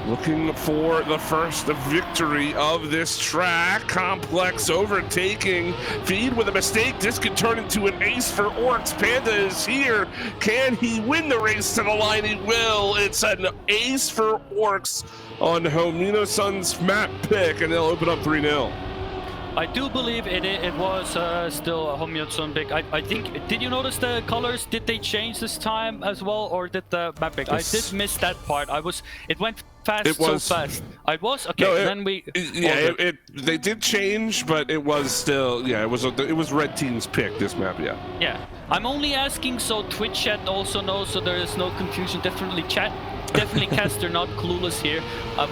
looking for the first victory of this track. Complex overtaking Feed with a mistake. This could turn into an ace for ORKS. Panda is here. Can he win the race to the line? He will. It's an ace for ORKS on HOMYNOTSUN's map pick, and they'll open up 3-0. I do believe it was still a HOMYNOTSUN pick. I think, did you notice the colors? Did they change this time as well, or did the map pick? Yes. I did miss that part. It went fast, so fast. I was okay. No, then we. They did change, but it was still, yeah, it was Red Team's pick, this map, yeah. Yeah, I'm only asking so Twitch chat also knows, so there is no confusion. Definitely chat. Definitely Caster not clueless here.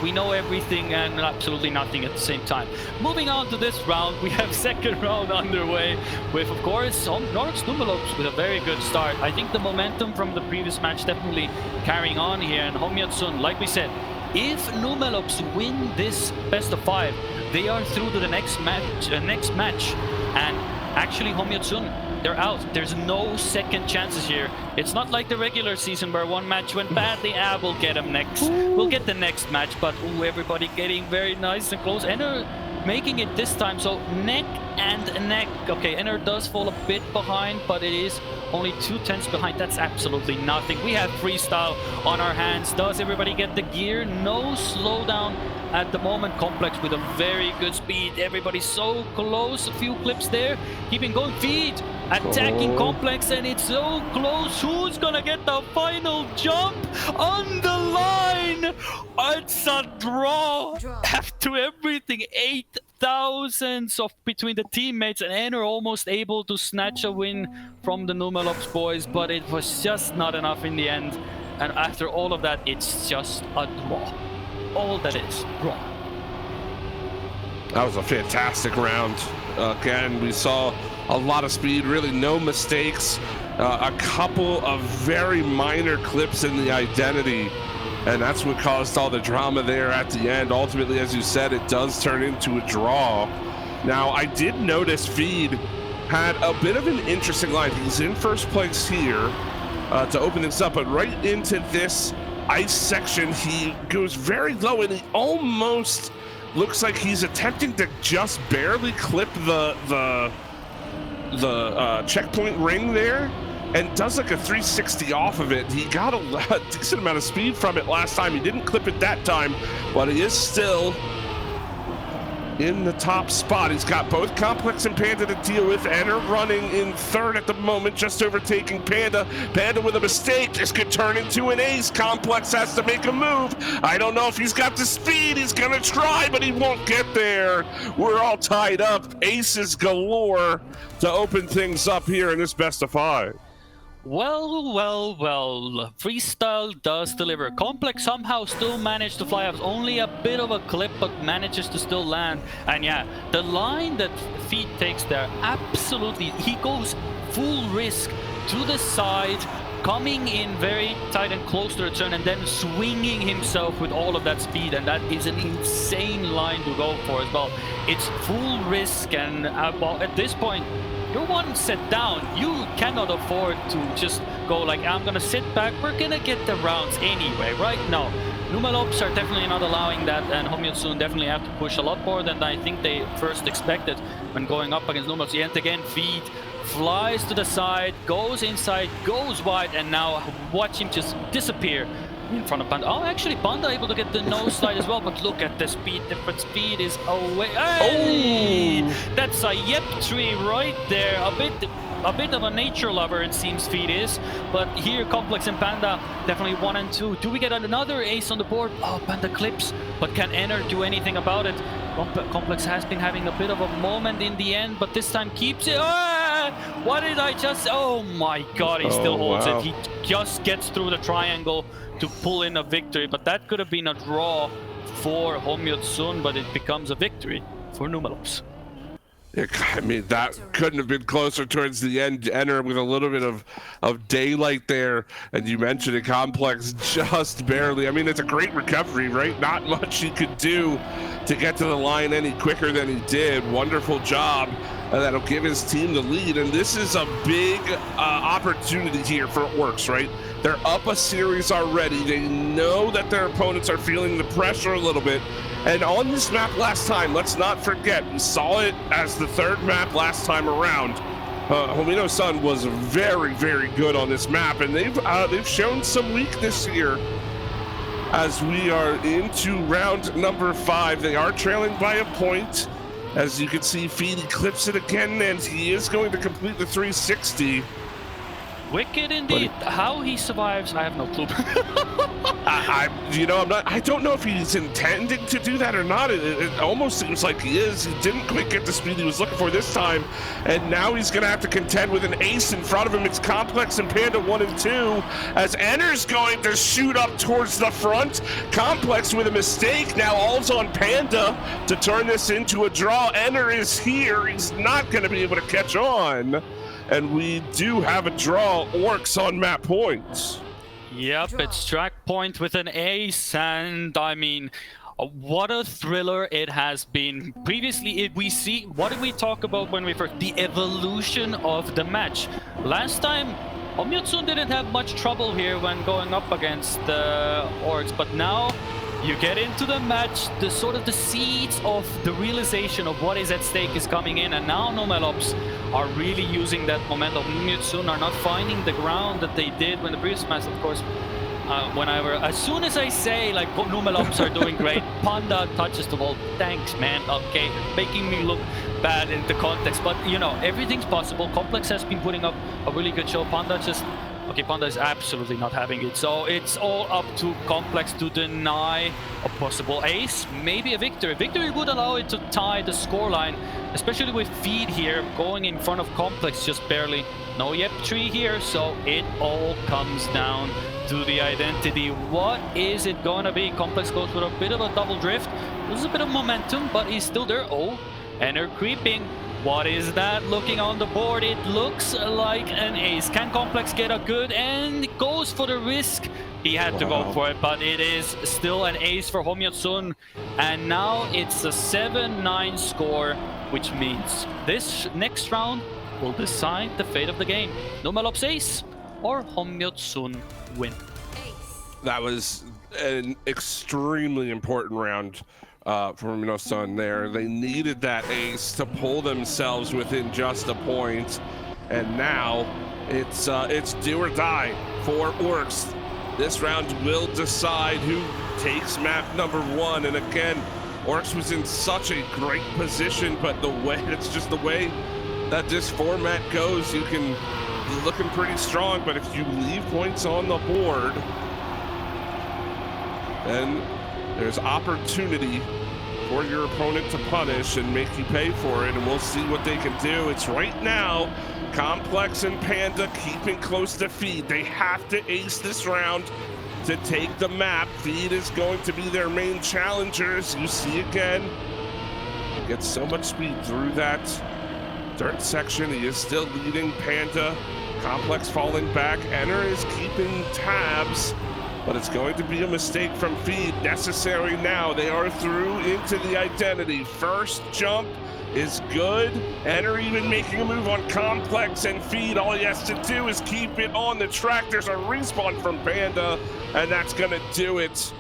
We know everything and absolutely nothing at the same time. Moving on to this round, we have second round underway with, of course, ORKS NUMELOPS with a very good start. I think the momentum from the previous match definitely carrying on here, and HOMYNOTSUN, like we said, if NUMELOPS win this best of 5, they are through to the next match, and actually HOMYNOTSUN, they're out. There's no second chances here. It's not like the regular season where one match went badly. We'll get them next. We'll get the next match, but everybody getting very nice and close. Enter making it this time, so neck and neck. Okay, Enter does fall a bit behind, but it is only 2/10 behind. That's absolutely nothing. We have Freestyle on our hands. Does everybody get the gear? No slowdown at the moment. Complex with a very good speed. Everybody's so close. A few clips there. Keeping going. Feed attacking Complex, and it's so close. Who's gonna get the final jump on the line? It's a draw. After everything, 8,000 of between the teammates, and Enter almost able to snatch a win from the NUMELOPS boys, but it was just not enough in the end. And after all of that, it's just a draw. All that is draw. That was a fantastic round. Again, we saw a lot of speed, really no mistakes. A couple of very minor clips in the identity, and that's what caused all the drama there at the end. Ultimately, as you said, it does turn into a draw. Now, I did notice Feed had a bit of an interesting line. He's in first place here to open this up, but right into this ice section, he goes very low, and he almost looks like he's attempting to just barely clip the checkpoint ring there, and does like a 360 off of it. He got a decent amount of speed from it last time. He didn't clip it that time, but he is still in the top spot. He's got both Complex and Panda to deal with. Enter running in third at the moment, just overtaking Panda. Panda with a mistake. This could turn into an ace. Complex has to make a move. I don't know if he's got the speed. He's gonna try, but he won't get there. We're all tied up. Aces galore to open things up here in this best of 5. Well, well, well. Freestyle does deliver. Complex somehow still managed to fly up. Only a bit of a clip, but manages to still land. And yeah, the line that Feed takes there, absolutely. He goes full risk to the side, coming in very tight and close to the turn, and then swinging himself with all of that speed. And that is an insane line to go for as well. It's full risk, and well, at this point, you're one set down. You cannot afford to just go like, I'm gonna sit back, we're gonna get the rounds anyway, right? No. NUMELOPS are definitely not allowing that, and HOMYNOTSUN definitely have to push a lot more than I think they first expected when going up against NUMELOPS. Yet again, Feed flies to the side, goes inside, goes wide, and now watch him just disappear in front of Panda. Oh, actually, Panda able to get the nose slide as well, but look at the speed difference. Speed is away. Hey! Oh! That's a yep tree right there. A bit of a nature lover, it seems Feed is. But here, Complex and Panda, definitely 1 and 2. Do we get another ace on the board? Oh, Panda clips, but can Enner do anything about it? Complex has been having a bit of a moment in the end, but this time keeps it. Ah! What did I just... Oh my god, he still holds it. He just gets through the triangle to pull in a victory, but that could have been a draw for HOMYNOTSUN, but it becomes a victory for NUMELOPS. I mean, that couldn't have been closer towards the end. Enner with a little bit of daylight there, and you mentioned it, Complex just barely. I mean, it's a great recovery, right? Not much he could do to get to the line any quicker than he did. Wonderful job. That'll give his team the lead, and this is a big opportunity here for ORKS, right? They're up a series already. They know that their opponents are feeling the pressure a little bit. And on this map last time, let's not forget, we saw it as the third map last time around. HOMYNOTSUN was very, very good on this map, and they've shown some weakness here as we are into round number 5. They are trailing by a point. As you can see, Feed clips it again, and he is going to complete the 360. Wicked indeed. How he survives, I have no clue. I don't know if he's intending to do that or not. It almost seems like he is. He didn't quite get the speed he was looking for this time, and now he's going to have to contend with an ace in front of him. It's Complex and Panda 1 and 2, as Enner's going to shoot up towards the front. Complex with a mistake. Now all's on Panda to turn this into a draw. Enner is here. He's not going to be able to catch on. And we do have a draw. ORKS on map points. Yep, it's track point with an ace, and I mean, what a thriller it has been. Previously, what did we talk about when we first? The evolution of the match. Last time, HOMYNOTSUN didn't have much trouble here when going up against the ORKS, but now you get into the match, the seeds of the realization of what is at stake is coming in, and now NUMELOPS are really using that momentum. HOMYNOTSUN are not finding the ground that they did when the previous match, of course. As soon as I say like NUMELOPS are doing great, Panda touches the ball. Thanks, man. Okay, making me look bad in the context, but you know, everything's possible. Complex has been putting up a really good show. Panda is absolutely not having it. So it's all up to Complex to deny a possible ace, maybe a victory. Victory would allow it to tie the scoreline, especially with Feed here going in front of Complex just barely. No yep tree here, so it all comes down to the identity. What is it gonna be? Complex goes with a bit of a double drift. There's a bit of momentum, but he's still there. Oh, and they're creeping. What is that looking on the board? It looks like an ace. Can Complex get a good, and goes for the risk? He had to go for it, but it is still an ace for HOMYNOTSUN. And now it's a 7-9 score, which means this next round will decide the fate of the game. NUMELOPS ace or HOMYNOTSUN win. That was an extremely important round for HOMYNOTSUN there. They needed that ace to pull themselves within just a point, and now it's do or die for ORKS. This round will decide who takes map number 1, and again, ORKS was in such a great position, but it's just the way that this format goes. You can be looking pretty strong, but if you leave points on the board, then there's opportunity for your opponent to punish and make you pay for it, and we'll see what they can do. It's right now, Complex and Panda keeping close to Feed. They have to ace this round to take the map. Feed is going to be their main challengers. You see again, gets so much speed through that dirt section. He is still leading Panda. Complex falling back. Enter is keeping tabs, but it's going to be a mistake from Feed. Necessary now. They are through into the identity. First jump is good. Enter even making a move on Complex and Feed. All he has to do is keep it on the track. There's a respawn from Panda, and that's gonna do it.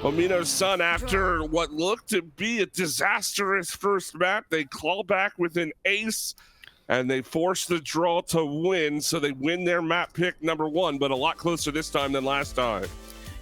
HOMYNOTSUN, after what looked to be a disastrous first map, they claw back with an ace, and they force the draw to win, so they win their map pick number 1, but a lot closer this time than last time.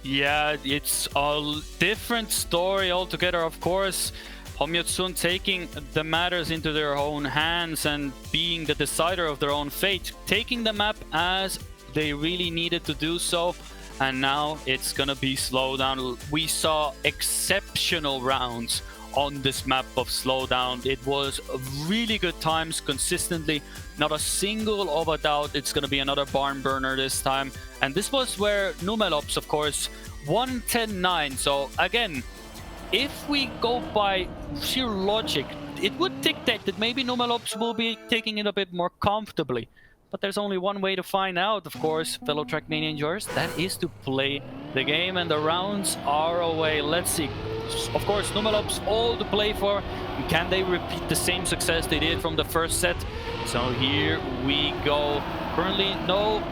Yeah, it's a different story altogether, of course. HOMYNOTSUN taking the matters into their own hands and being the decider of their own fate, taking the map as they really needed to do so, and now it's gonna be slowdown. We saw exceptional rounds on this map of slowdown. It was really good times consistently, not a single of a doubt it's gonna be another barn burner this time. And this was where NUMELOPS, of course, 110-9. So again, if we go by sheer logic, it would dictate that maybe NUMELOPS will be taking it a bit more comfortably. But there's only one way to find out, of course, fellow Trackmania enjoyers. That is to play the game, and the rounds are away. Let's see. Of course, NUMELOPS all to play for. Can they repeat the same success they did from the first set? So here we go. Currently, no.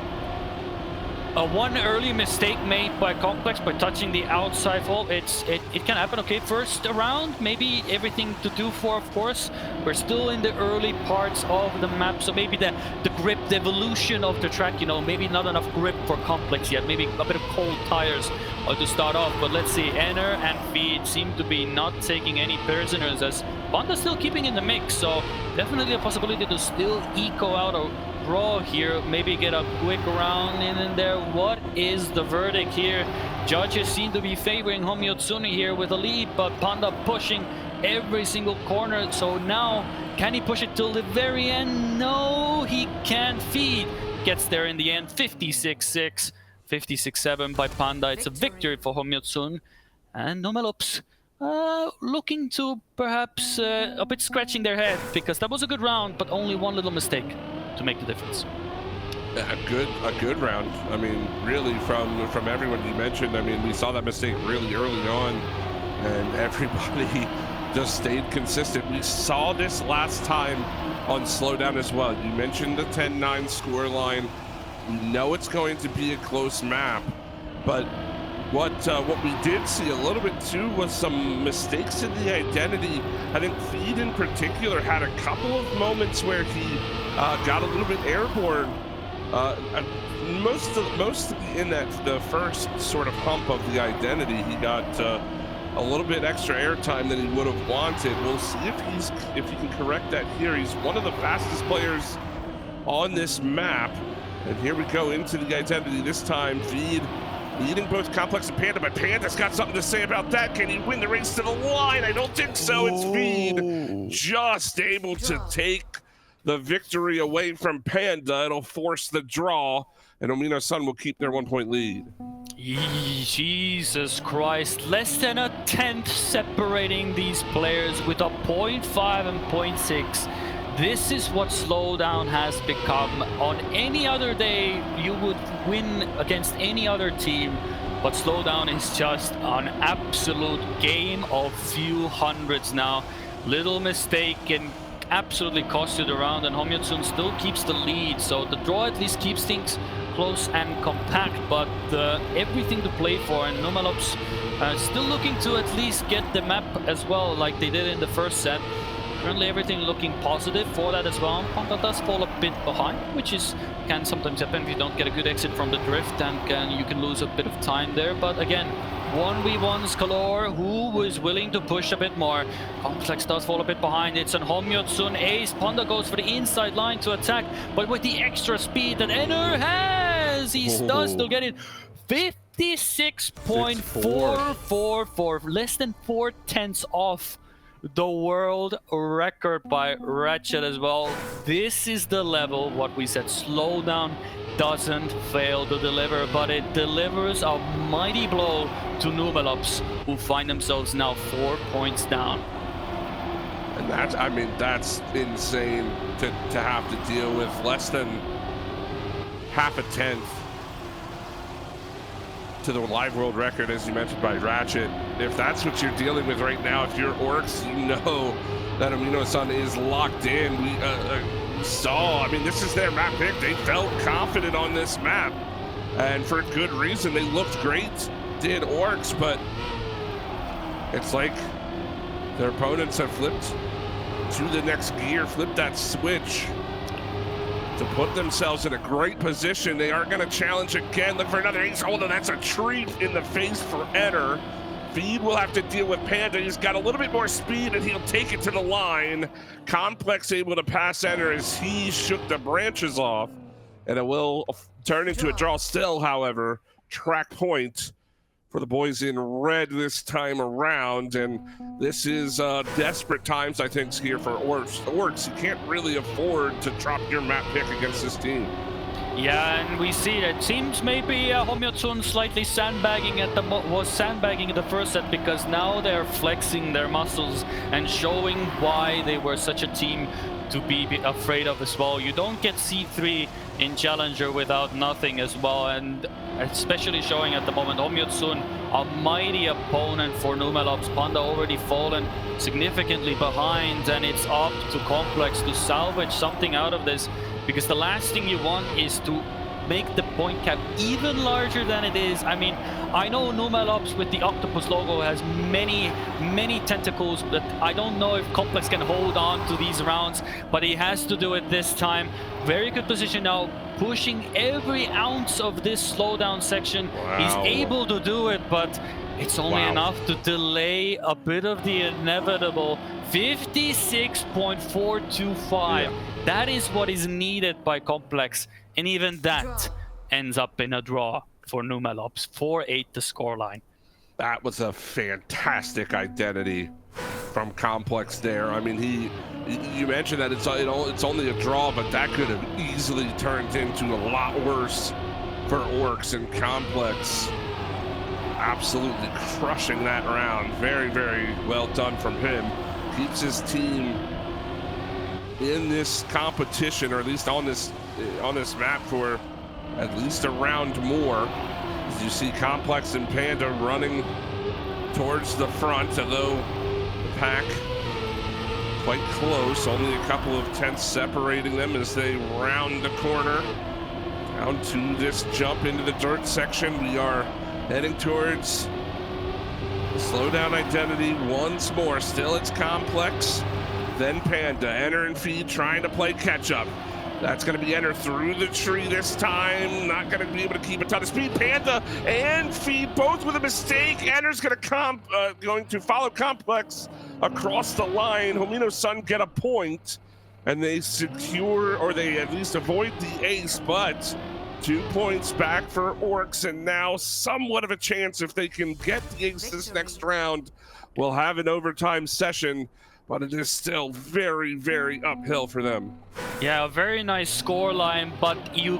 One early mistake made by Complex by touching the outside wall. It can happen. Okay, first round, maybe everything to do for, of course. We're still in the early parts of the map, so maybe the grip, the evolution of the track, you know, maybe not enough grip for Complex yet. Maybe a bit of cold tires to start off. But let's see, Enter and Feed seem to be not taking any prisoners, as Panda's still keeping in the mix. So definitely a possibility to still eco out a draw here, maybe get a quick round in there. What is the verdict here? Judges seem to be favoring HOMYNOTSUN here with a lead, but Panda pushing every single corner. So now, can he push it till the very end? No, he can't. Feed gets there in the end. 56-6, 56-7 by Panda. It's a victory for HOMYNOTSUN. And NUMELOPS looking to perhaps a bit scratching their head, because that was a good round, but only one little mistake to make the difference. A good round. I mean, really, from everyone you mentioned. I mean, we saw that mistake really early on, and everybody just stayed consistent. We saw this last time on Slowdown as well. You mentioned the 10-9 scoreline. We know it's going to be a close map, but what we did see a little bit too was some mistakes in the identity. I think Feed in particular had a couple of moments where he got a little bit airborne. Most in the first sort of hump of the identity, he got a little bit extra airtime than he would have wanted. We'll see if he can correct that here. He's one of the fastest players on this map, and here we go into the identity this time. Feed leading both Complex and Panda, but Panda's got something to say about that. Can he win the race to the line? I don't think so. It's Feed just able to take the victory away from Panda. It'll force the draw, and HOMYNOTSUN will keep their 1-point lead. Jesus Christ, less than a tenth separating these players with a 0.5 and 0.6. This is what Slowdown has become. On any other day, you would win against any other team, but Slowdown is just an absolute game of few hundreds now. Little mistake can absolutely cost you the round, and HOMYNOTSUN still keeps the lead, so the draw at least keeps things close and compact, but everything to play for, and NUMELOPS still looking to at least get the map as well, like they did in the first set. Currently everything looking positive for that as well. Panda does fall a bit behind, which can sometimes happen if you don't get a good exit from the drift, and you can lose a bit of time there. But again, 1v1s galore. Who is willing to push a bit more? Complex does fall a bit behind. It's an HOMYNOTSUN ace. Panda goes for the inside line to attack, but with the extra speed that Enter has, he does still get it. 56.444, less than 4 tenths off the world record by Ratchet as well. This is the level, what we said, slowdown doesn't fail to deliver, but it delivers a mighty blow to NUMELOPS, who find themselves now 4 points down. And that's, I mean, that's insane to have to deal with less than half a tenth to the live world record, as you mentioned, by Ratchet. If that's what you're dealing with right now, if you're ORKS, you know that HOMYNOTSUN is locked in. We saw, I mean, this is their map pick. They felt confident on this map, and for good reason. They looked great, did ORKS, but it's like their opponents have flipped to the next gear, flipped that switch to put themselves in a great position. They are going to challenge again. Look for another ace. Oh, no, that's a treat in the face for Enter. Feed will have to deal with Panda. He's got a little bit more speed, and he'll take it to the line. Complex able to pass Enter as he shook the branches off, and it will turn into a draw still, however. Track point for the boys in red this time around, and this is desperate times, I think, here for ORKS. You can't really afford to drop your map pick against this team. Yeah, and we see it seems maybe HOMYNOTSUN slightly sandbagging was sandbagging in the first set, because now they're flexing their muscles and showing why they were such a team to be afraid of as well. You don't get C3 in Challenger without nothing as well, and especially showing at the moment HOMYNOTSUN, a mighty opponent for NUMELOPS. Panda already fallen significantly behind, and it's up to Complex to salvage something out of this, because the last thing you want is to make the point cap even larger than it is. I mean, I know NUMELOPS with the octopus logo has many tentacles, but I don't know if Complex can hold on to these rounds, but he has to do it this time. Very good position now, pushing every ounce of this slowdown section. Wow. He's able to do it, but it's only enough to delay a bit of the inevitable. 56.425. Yeah. That is what is needed by Complex, and even that ends up in a draw for NUMELOPS. 4-8 the scoreline. That was a fantastic identity from Complex there. I mean, you mentioned that it's only a draw, but that could have easily turned into a lot worse for ORKS, and Complex absolutely crushing that round. Very, very well done from him. Keeps his team in this competition, or at least on this map, for at least a round more. As you see Complex and Panda running towards the front, although the pack quite close, only a couple of tenths separating them as they round the corner down to this jump into the dirt section. We are heading towards the slowdown identity once more. Still it's Complex, then Panda. Enter and Feed trying to play catch up. That's going to be Enter through the tree this time. Not going to be able to keep a ton of speed. Panda and Feed both with a mistake. Enter's going to follow Complex across the line. HOMYNOTSUN get a point, and they secure, or they at least avoid the ace, but 2 points back for ORKS, and now somewhat of a chance if they can get the ace this next round. We'll have an overtime session, but it is still very, very uphill for them. Yeah, a very nice scoreline, but you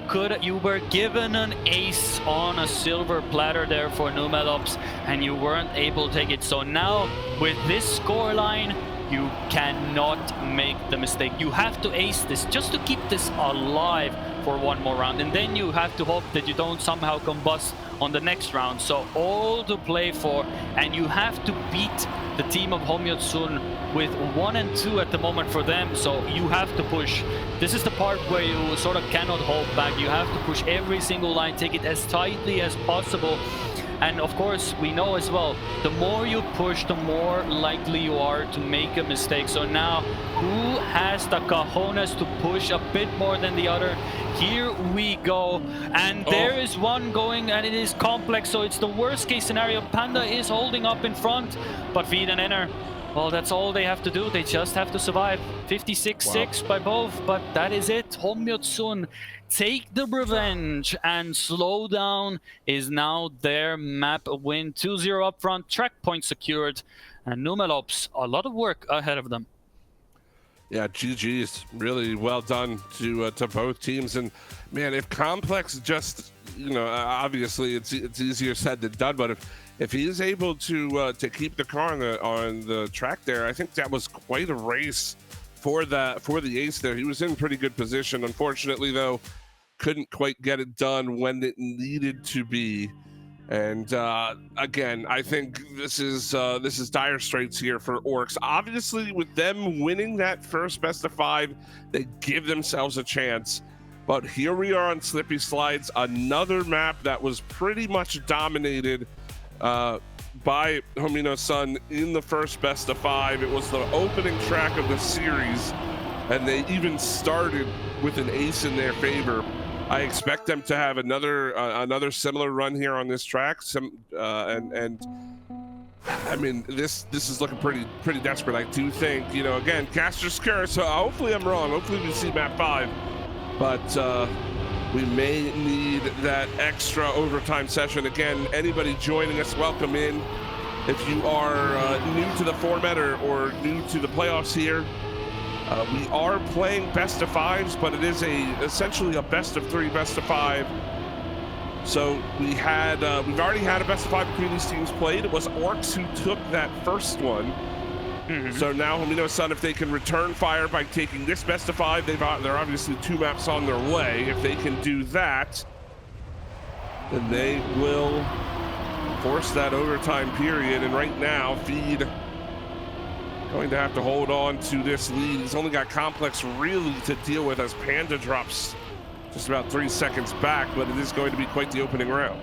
were given an ace on a silver platter there for NUMELOPS, and you weren't able to take it. So now with this scoreline, you cannot make the mistake. You have to ace this just to keep this alive for one more round, and then you have to hope that you don't somehow combust on the next round. So all to play for, and you have to beat the team of HOMYNOTSUN with 1 and 2 at the moment for them. So you have to push. This is the part where you sort of cannot hold back. You have to push every single line, take it as tightly as possible. And of course, we know as well, the more you push, the more likely you are to make a mistake. So now, who has the cojones to push a bit more than the other? Here we go. And there is one going, and it is Complex. So it's the worst case scenario. Panda is holding up in front, but Feed and Enter, well, that's all they have to do. They just have to survive. 56-6 by both, but that is it. HOMYNOTSUN take the revenge, and Slowdown is now their map win. 2-0 up front, track point secured, And NUMELOPS, a lot of work ahead of them. Yeah, GG's. Really well done to both teams. And man, if Complex just, obviously it's easier said than done, but if he is able to keep the car on the track there, I think that was quite a race for the ace there. He was in pretty good position. Unfortunately, though, couldn't quite get it done when it needed to be. And again, I think this is dire straits here for ORKS. Obviously, with them winning that first best of 5, they give themselves a chance. But here we are on Slippy Slides, another map that was pretty much dominated by HOMYNOTSUN in the first best of 5. It was the opening track of the series, and they even started with an ace in their favor. I expect them to have another similar run here on this track. And I mean, this is looking pretty desperate. I do think, again, Caster's Curse. So hopefully I'm wrong. Hopefully we see map 5, but we may need that extra overtime session. Again, anybody joining us, welcome in. If you are new to the format or new to the playoffs here, we are playing best of 5s, but it is essentially a best of 3, best of 5. So we've already had a best of 5 between these teams played. It was ORKS who took that first one. So now HOMYNOTSUN, if they can return fire by taking this best of 5, they're obviously 2 maps on their way. If they can do that, then they will force that overtime period. And right now, Feed going to have to hold on to this lead. He's only got Complex really to deal with as Panda drops just about 3 seconds back, but it is going to be quite the opening round.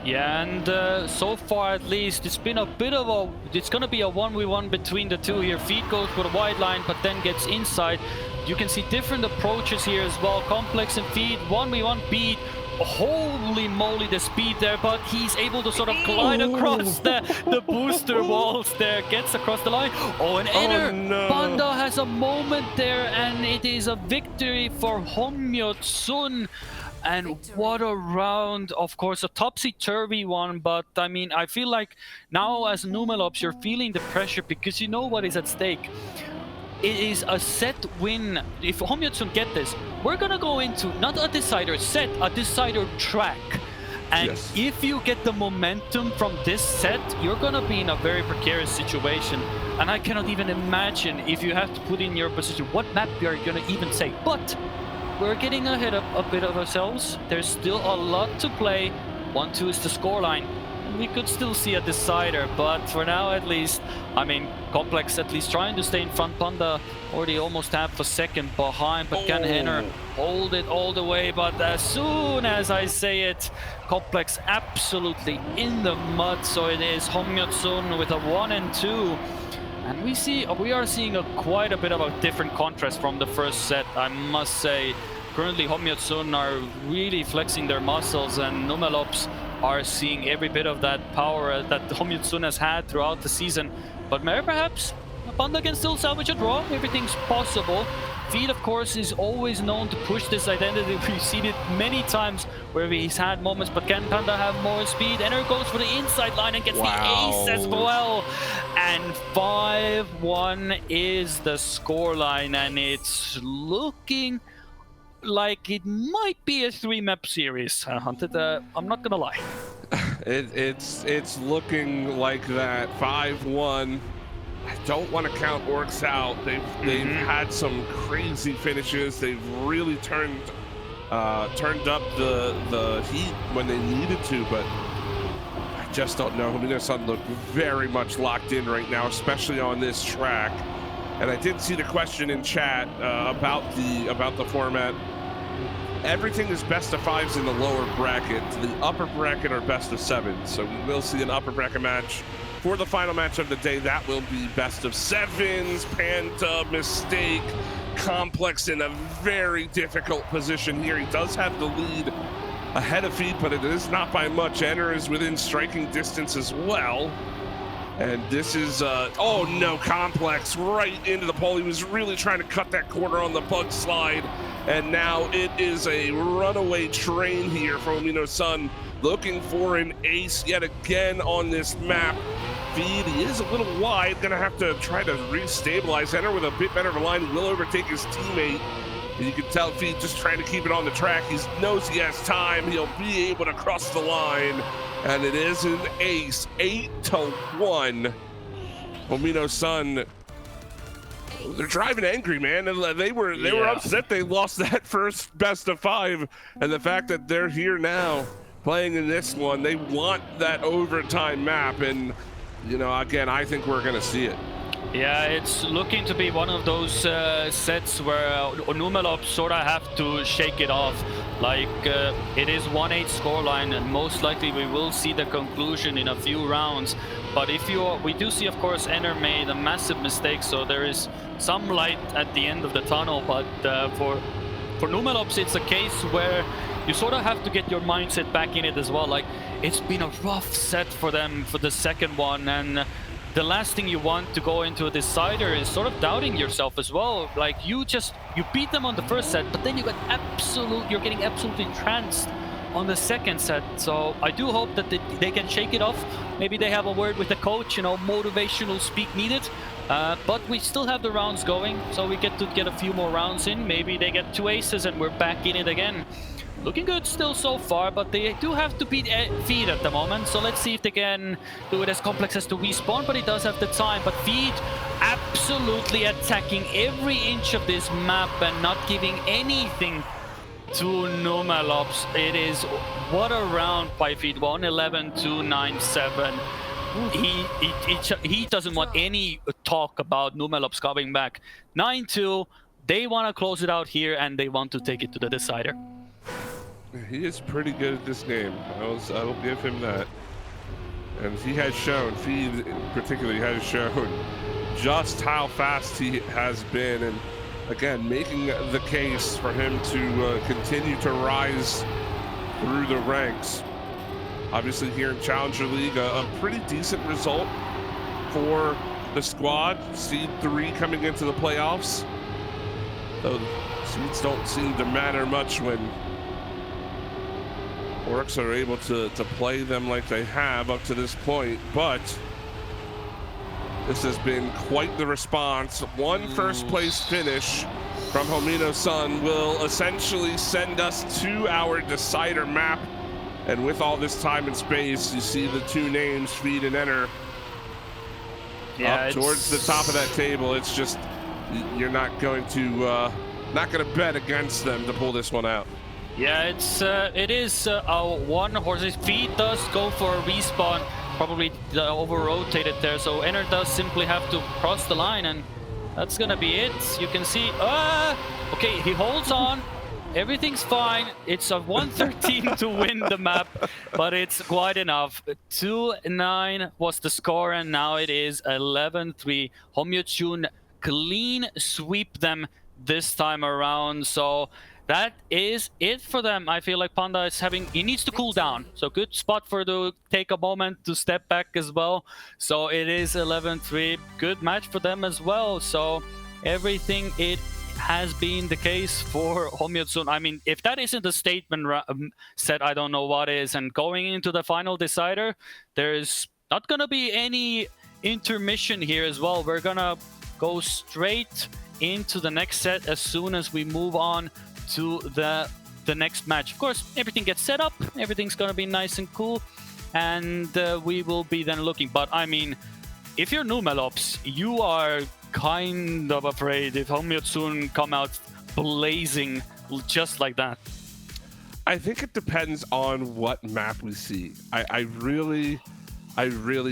Yeah, and so far at least, it's been a bit of it's going to be a 1v1 between the two here. Feed goes for the wide line, but then gets inside. You can see different approaches here as well. Complex and Feed, 1v1 beat. Holy moly, the speed there, but he's able to sort of glide across the booster walls there, gets across the line. Oh, and Enter Panda has a moment there, and it is a victory for HOMYNOTSUN. And what a round. Of course, a topsy-turvy one, but I mean, I feel like now as NUMELOPS, you're feeling the pressure because you know what is at stake. It is a set win. If HOMYNOTSUN get this, we're gonna go into not a decider set, a decider track. And yes, if you get the momentum from this set, you're gonna be in a very precarious situation. And I cannot even imagine if you have to put in your position, what map you're gonna even say. But we're getting ahead of a bit of ourselves. There's still a lot to play. 1-2 is the scoreline. We could still see a decider, but for now at least, I mean, Complex at least trying to stay in front. Panda already almost half a second behind, but can Henner hold it all the way? But as soon as I say it, Complex absolutely in the mud. So it is HOMYNOTSUN with a 1 and 2. And we are seeing quite a bit of a different contrast from the first set, I must say. Currently HOMYNOTSUN are really flexing their muscles, and NUMELOPS are seeing every bit of that power that HOMYNOTSUN has had throughout the season. But perhaps Panda can still salvage a draw. Everything's possible. Feed, of course, is always known to push this identity. We've seen it many times where he's had moments, but can Panda have more speed? Enter goes for the inside line and gets the ace as well. And 5-1 is the scoreline, and it's looking like it might be a 3-map series, Hunted. I'm not gonna lie. It's looking like that. 5-1. I don't want to count ORKS out. They've had some crazy finishes. They've really turned up the heat when they needed to, but I just don't know. HOMYNOTSUN look very much locked in right now, especially on this track. And I did see the question in chat about the format. Everything is best of 5s in the lower bracket. The upper bracket are best of 7s. So we will see an upper bracket match for the final match of the day. That will be best of 7s. Panda, Mistake, Complex in a very difficult position here. He does have the lead ahead of Feed, but it is not by much. Enter is within striking distance as well. And this is, oh no, Complex right into the pole. He was really trying to cut that corner on the bug slide. And now it is a runaway train here for HOMYNOTSUN, looking for an ace yet again on this map. Feed. He is a little wide, gonna have to try to re-stabilize. Enter with a bit better of a line. He will overtake his teammate. And you can tell Feed just trying to keep it on the track. He knows he has time. He'll be able to cross the line. And it is an ace, 8-1. HOMYNOTSUN, they're driving angry, man. And they were upset they lost that first best of 5. And the fact that they're here now playing in this one, they want that overtime map. And, you know, again, I think we're going to see it. Yeah, it's looking to be one of those sets where NUMELOPS sort of have to shake it off. Like, it is 1-8 scoreline, and most likely we will see the conclusion in a few rounds. But we do see, of course, Enter made a massive mistake, so there is some light at the end of the tunnel. But for NUMELOPS, it's a case where you sort of have to get your mindset back in it as well. Like, it's been a rough set for them for the second one, and the last thing you want to go into a decider is sort of doubting yourself as well. Like, you beat them on the first set, but then you're getting absolutely trounced on the second set. So I do hope that they can shake it off. Maybe they have a word with the coach, you know, motivational speak needed. But we still have the rounds going, so we get a few more rounds in. Maybe they get 2 aces and we're back in it again. Looking good still so far, but they do have to beat Feed at the moment. So let's see if they can do it as complex as to respawn, but he does have the time. But Feed absolutely attacking every inch of this map and not giving anything to NUMELOPS. It is, what a round by Feed, 111-297. He doesn't want any talk about NUMELOPS coming back. 9-2, they want to close it out here and they want to take it to the decider. He is pretty good at this game. I will give him that. And he has shown, Feed particularly has shown just how fast he has been. And again, making the case for him to continue to rise through the ranks. Obviously here in Challenger League, a pretty decent result for the squad. Seed 3 coming into the playoffs. Though seeds don't seem to matter much when ORKS are able to play them like they have up to this point, but this has been quite the response. One first place finish from HOMYNOTSUN will essentially send us to our decider map. And with all this time and space, you see the 2 names, Feed and Enter, up towards the top of that table. It's just, you're not going to bet against them to pull this one out. Yeah, it is a one horse. Feed does go for a respawn, probably over-rotated there, so Enter does simply have to cross the line, and that's gonna be it. You can see, okay, he holds on, everything's fine. It's a 113 to win the map, but it's quite enough. 2-9 was the score, and now it is 11-3. HOMYNOTSUN clean sweep them this time around, so that is it for them. I feel like Panda is he needs to cool down. So good spot to take a moment to step back as well. So it is 11-3. Good match for them as well. So everything, it has been the case for HOMYNOTSUN. I mean, if that isn't a statement set, I don't know what is. And going into the final decider, there's not going to be any intermission here as well. We're going to go straight into the next set as soon as we move on to the next match. Of course, everything gets set up, everything's gonna be nice and cool, and we will be then looking. But I mean, if you're NUMELOPS, you are kind of afraid if HOMYNOTSUN come out blazing just like that. I think it depends on what map we see. I really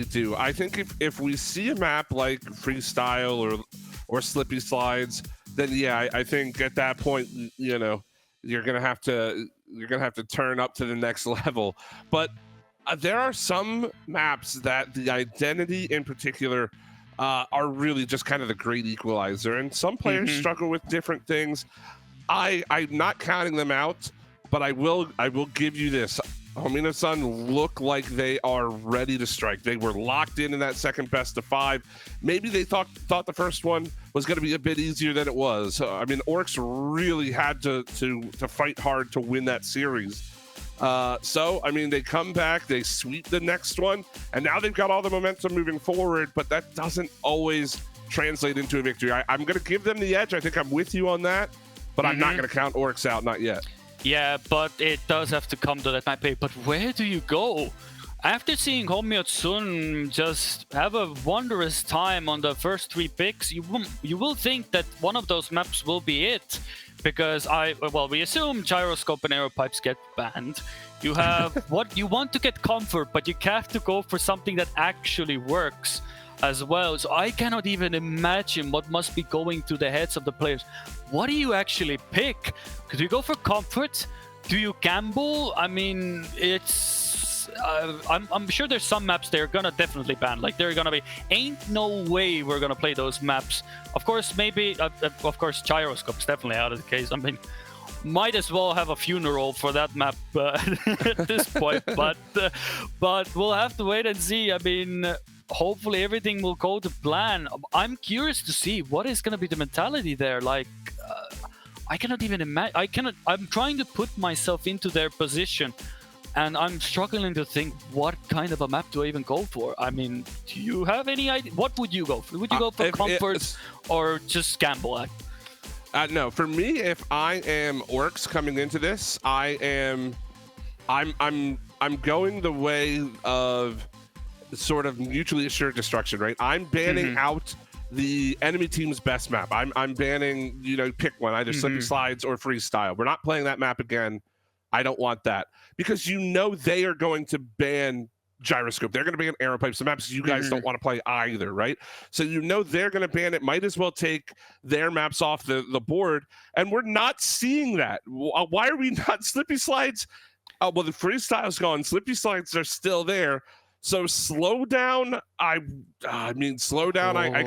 do. I think if we see a map like Freestyle or Slippy Slides, then yeah, I think at that point, you know, you're gonna have to turn up to the next level. But there are some maps that the identity in particular are really just kind of the great equalizer, and some players struggle with different things. I'm not counting them out, but I will give you this. HOMYNOTSUN look like they are ready to strike. They were locked in that second best of 5. Maybe they thought the first one was going to be a bit easier than it was. I mean, ORKS really had to fight hard to win that series. So, I mean, they come back, they sweep the next one, and now they've got all the momentum moving forward, but that doesn't always translate into a victory. I'm going to give them the edge. I think I'm with you on that, but I'm not going to count ORKS out, not yet. Yeah, but it does have to come to that map. But where do you go? After seeing HOMYNOTSUN just have a wondrous time on the first 3 picks, you will think that one of those maps will be it. Because we assume gyroscope and arrow pipes get banned. You have what you want to get comfort, but you have to go for something that actually works as well. So I cannot even imagine what must be going through the heads of the players. What do you actually pick? Do you go for comfort? Do you gamble? I mean, it's... I'm sure there's some maps they're gonna definitely ban. Like, they're gonna be, ain't no way we're gonna play those maps. Of course, maybe, of course, gyroscope's definitely out of the case. I mean, might as well have a funeral for that map at this point. But we'll have to wait and see. I mean, hopefully everything will go to plan. I'm curious to see what is gonna be the mentality there. Like, I cannot even imagine. I'm trying to put myself into their position. And I'm struggling to think, what kind of a map do I even go for? I mean, do you have any idea? What would you go for? Would you go for comfort or just gamble? No, for me, if I am ORKS coming into this, I'm going the way of sort of mutually assured destruction, right? I'm banning out the enemy team's best map. I'm banning, pick one, either Slippy Slides or Freestyle. We're not playing that map again. I don't want that, because they are going to ban gyroscope. They're going to ban arrow pipes. The maps you guys don't want to play either, right? So they're going to ban it. Might as well take their maps off the board, and we're not seeing that. Why are we not? Slippy Slides, well, the Freestyle's gone. Slippy Slides are still there. So slow down. I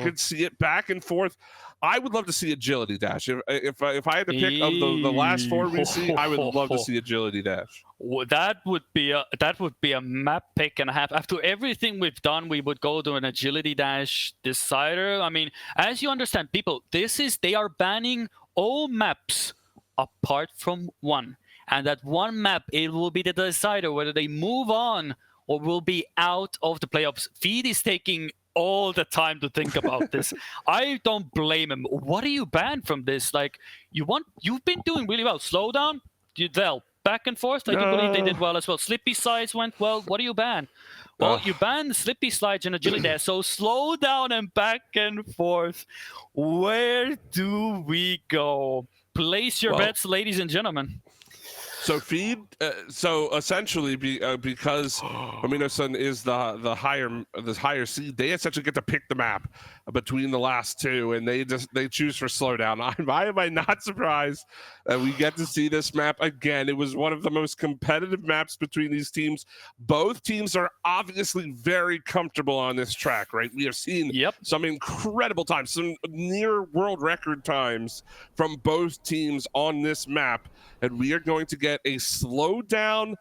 could see it back and forth. I would love to see agility dash. If I had to pick of the last 4 we see, I would love to see agility dash. Well, that would be a map pick and a half. After everything we've done, we would go to an agility dash decider. I mean, as you understand, people, they are banning all maps apart from one, and that one map, it will be the decider whether they move on or will be out of the playoffs. Feed is taking all the time to think about this. I don't blame him. What do you ban from this? Like, you've been doing really well. Slow down, back and forth. I do believe they did well as well. Slippy Slides went well. What do you ban? Well, you banned Slippy Slides and agility there. So slow down and back and forth. Where do we go? Place your bets, ladies and gentlemen. So Feed, so essentially, because HOMYNOTSUN is the higher seed, they essentially get to pick the map between the last 2, and they choose for slowdown. Why am I not surprised that we get to see this map again? It was one of the most competitive maps between these teams. Both teams are obviously very comfortable on this track, right? We have seen some incredible times, some near world record times from both teams on this map, and we are going to get a slowdown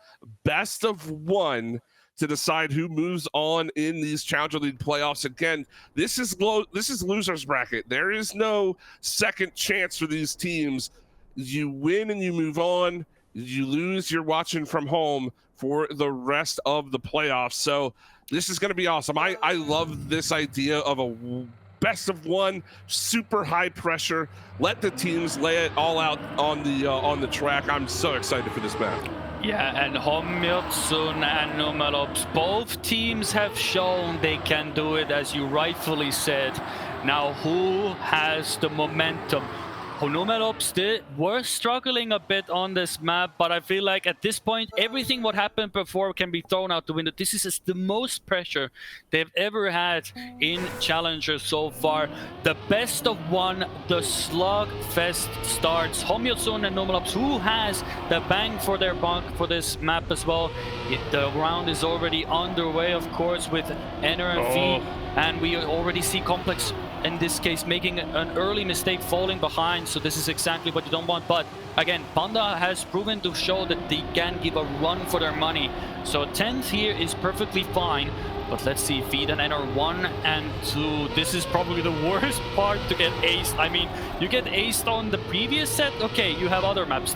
best of 1 to decide who moves on in these Challenger League playoffs. Again, this is losers bracket. There is no second chance for these teams. You win and you move on. You lose, you're watching from home for the rest of the playoffs. So this is going to be awesome. I love this idea of a best of 1, super high pressure. Let the teams lay it all out on the track. I'm so excited for this match. Yeah, and HOMYNOTSUN and NUMELOPS, both teams have shown they can do it, as you rightfully said. Now, who has the momentum? NUMELOPS were struggling a bit on this map, but I feel like at this point, everything what happened before can be thrown out the window. This is the most pressure they've ever had in Challenger so far. The best of 1, the slugfest starts. HOMYNOTSUN and NUMELOPS, who has the bang for their buck for this map as well. The round is already underway, of course, with Ener and V, and we already see Complex in this case making an early mistake, falling behind. So this is exactly what you don't want. But again, Panda has proven to show that they can give a run for their money. So 10th here is perfectly fine. But let's see, Feed and Enter 1 and 2. This is probably the worst part to get aced. I mean, you get aced on the previous set. Okay, you have other maps.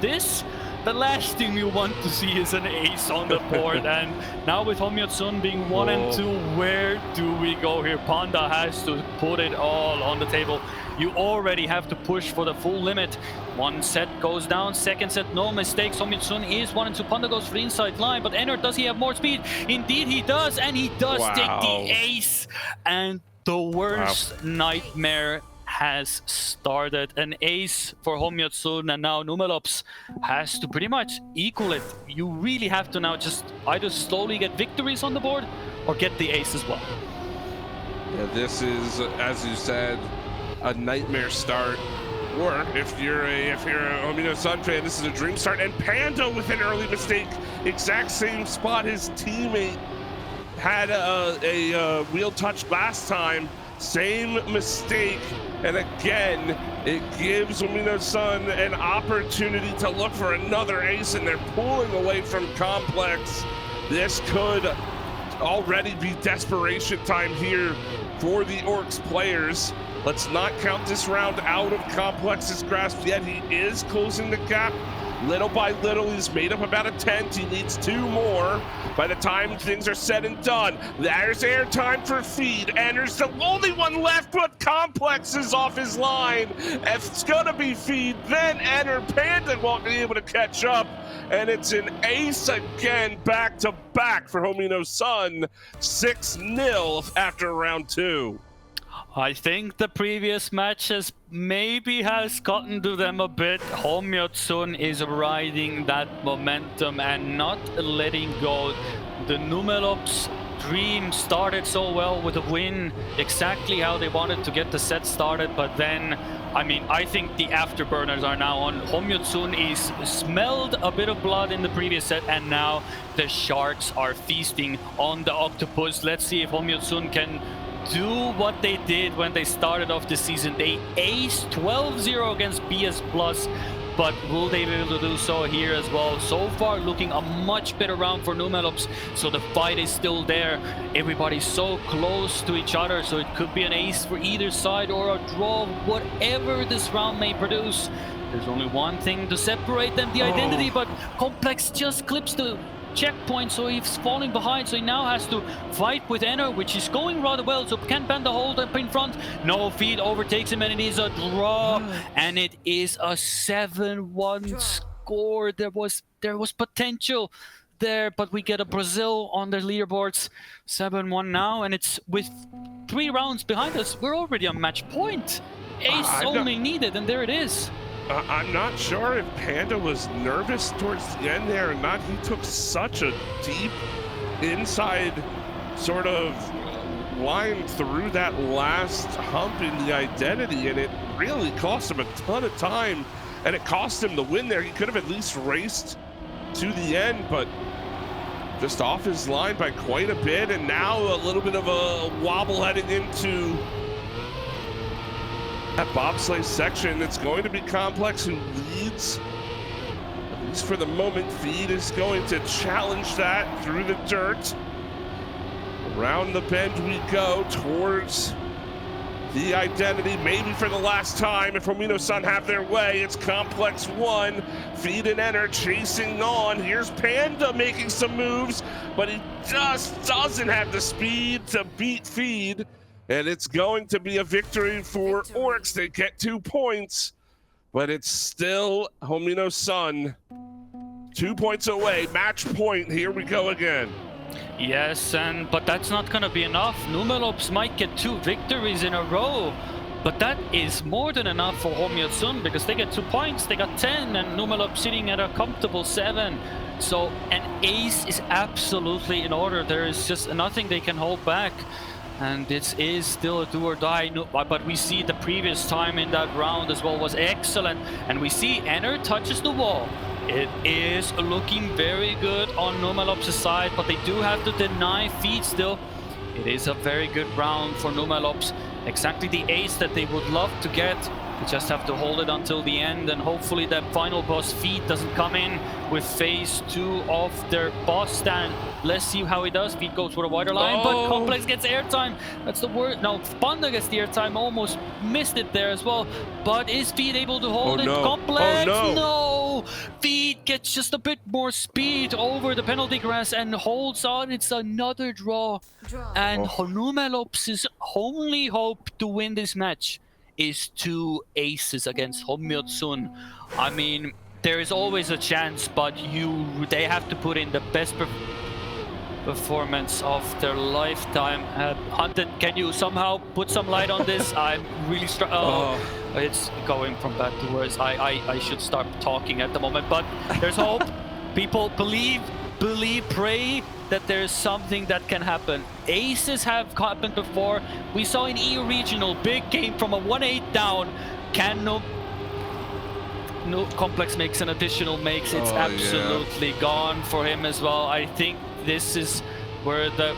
the last thing you want to see is an ace on the board. And now with HOMYNOTSUN being 1 and 2, where do we go here? Panda has to put it all on the table. You already have to push for the full limit. One set goes down, second set, no mistakes. HOMYNOTSUN is 1 and 2. Panda goes for the inside line, but Ennard, does he have more speed? Indeed he does, and he does take the ace. And the worst nightmare has started. An ace for HOMYNOTSUN, and now NUMELOPS has to pretty much equal it. You really have to now just either slowly get victories on the board or get the ace as well. Yeah, this is, as you said, a nightmare start. Or if you're a HOMYNOTSUN fan, this is a dream start. And Panda with an early mistake, exact same spot his teammate had a wheel touch last time. Same mistake, and again, it gives HOMYNOTSUN an opportunity to look for another ace, and they're pulling away from Complex. This could already be desperation time here for the ORKS players. Let's not count this round out of Complex's grasp yet. He is closing the gap. Little by little, he's made up about a 10th. He needs 2 more by the time things are said and done. There's airtime for Feed. Ennard's the only one left, but Complex is off his line. If it's gonna be Feed, then Ennard. Panda won't be able to catch up. And it's an ace again, back to back for HOMYNOTSUN. 6-0 after round 2. I think the previous matches maybe has gotten to them a bit. HOMYNOTSUN is riding that momentum and not letting go. The NUMELOPS dream started so well with a win, exactly how they wanted to get the set started, but then, I mean, I think the afterburners are now on. HOMYNOTSUN is smelled a bit of blood in the previous set, and now the sharks are feasting on the octopus. Let's see if HOMYNOTSUN can do what they did when they started off the season. They aced 12-0 against BS Plus, but will they be able to do so here as well? So far looking a much better round for NUMELOPS, so the fight is still there. Everybody's so close to each other, so it could be an ace for either side or a draw, whatever this round may produce. There's only one thing to separate them, the identity, but Complex just clips the checkpoint, so he's falling behind, so he now has to fight with Ennard, which is going rather well. So can Panda hold up in front? No, Feed overtakes him, and it is a draw, and it is a 7-1 score. There was potential there, but we get a Brazil on the leaderboards. 7-1 now, and it's with 3 rounds behind us. We're already on match point. Ace only needed, and there it is. I'm not sure if Panda was nervous towards the end there or not. He took such a deep inside sort of line through that last hump in the identity, and it really cost him a ton of time, and it cost him the win there. He could have at least raced to the end, but just off his line by quite a bit, and now a little bit of a wobble heading into that bobsleigh section. It's going to be Complex who leads, at least for the moment. Feed is going to challenge that through the dirt. Around the bend we go towards the identity, maybe for the last time if HOMYNOTSUN have their way. It's Complex 1, Feed and Ennard chasing on. Here's Panda making some moves, but he just doesn't have the speed to beat Feed. And it's going to be a victory for ORKS. They get 2 points, but it's still HOMYNOTSUN 2 points away. Match point, here we go again. Yes, but that's not gonna be enough. NUMELOPS might get 2 victories in a row, but that is more than enough for HOMYNOTSUN, because they get 2 points, they got 10, and NUMELOPS sitting at a comfortable 7. So an ace is absolutely in order. There is just nothing they can hold back. And this is still a do or die, but we see the previous time in that round as well was excellent. And we see Ennard touches the wall. It is looking very good on NUMELOPS' side, but they do have to deny Feed still. It is a very good round for NUMELOPS. Exactly the ace that they would love to get. They just have to hold it until the end, and hopefully that final boss Feed doesn't come in with phase 2 of their boss stand. Let's see how he does. Feed goes with a wider line, but Complex gets airtime. That's the word. No, Panda gets the airtime. Almost missed it there as well. But is Feed able to hold it? No. Complex, no. Feed gets just a bit more speed over the penalty grass and holds on. It's another draw. And NUMELOPS' only hope to win this match is 2 aces against HOMYNOTSUN. I mean, there is always a chance, but they have to put in the best performance of their lifetime. Hunted, can you somehow put some light on this? I'm really it's going from bad to worse. I should start talking at the moment, but there's hope. People believe, pray that there's something that can happen. Aces have happened before. We saw in EU Regional, big game from a 1-8 down. Can no Complex makes an additional makes. It's absolutely gone for him as well. I think this is where the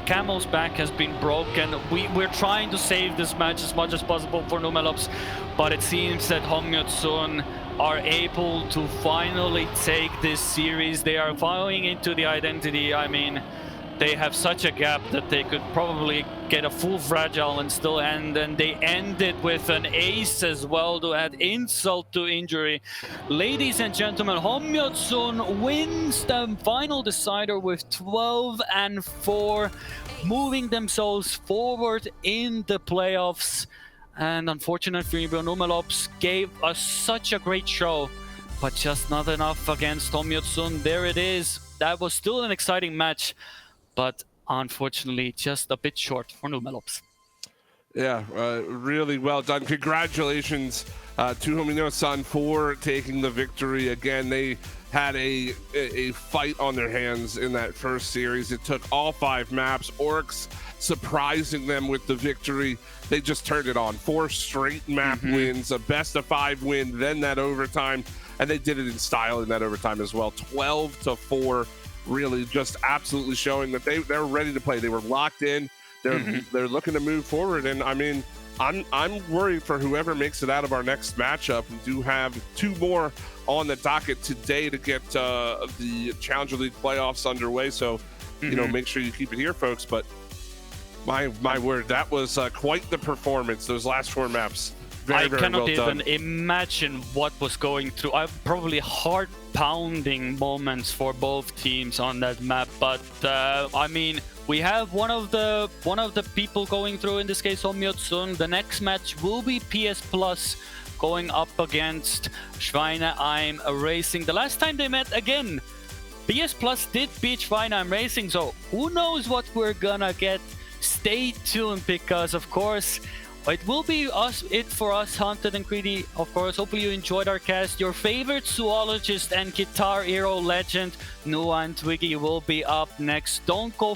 camel's back has been broken. We're trying to save this match as much as possible for NUMELOPS, but it seems that HOMYNOTSUN are able to finally take this series. They are following into the identity. I mean, they have such a gap that they could probably get a full fragile and still end, and they end it with an ace as well to add insult to injury. Ladies and gentlemen, HOMYNOTSUN wins the final decider with 12-4, moving themselves forward in the playoffs. And unfortunately, NUMELOPS gave us such a great show, but just not enough against HOMYNOTSUN. There it is. That was still an exciting match, but unfortunately just a bit short for NUMELOPS. Yeah, really well done. Congratulations to HOMYNOTSUN for taking the victory. Again, they had a fight on their hands in that first series. It took all 5 maps. ORKS surprising them with the victory. They just turned it on. 4 straight map wins, a best-of-5 win, then that overtime, and they did it in style in that overtime as well. 12-4, really just absolutely showing that they're ready to play. They were locked in. They're looking to move forward, and I mean, I'm worried for whoever makes it out of our next matchup. We do have 2 more on the docket today to get the Challenger League playoffs underway. So, you know, make sure you keep it here, folks. But my word, that was quite the performance. Those last 4 maps, very cannot well even done. imagine what was going through. Probably heart-pounding moments for both teams on that map. But I mean, we have one of the people going through, in this case HOMYNOTSUN. The next match will be PS Plus going up against Schweineheim Racing. The last time they met, again, PS Plus did beat Schweineheim Racing, so who knows what we're gonna get. Stay tuned, because of course it will be it for us, Hunted and Kriidy. Of course, hopefully you enjoyed our cast. Your favorite zoologist and guitar hero legend, Noah and Twiggy, will be up next. Don't go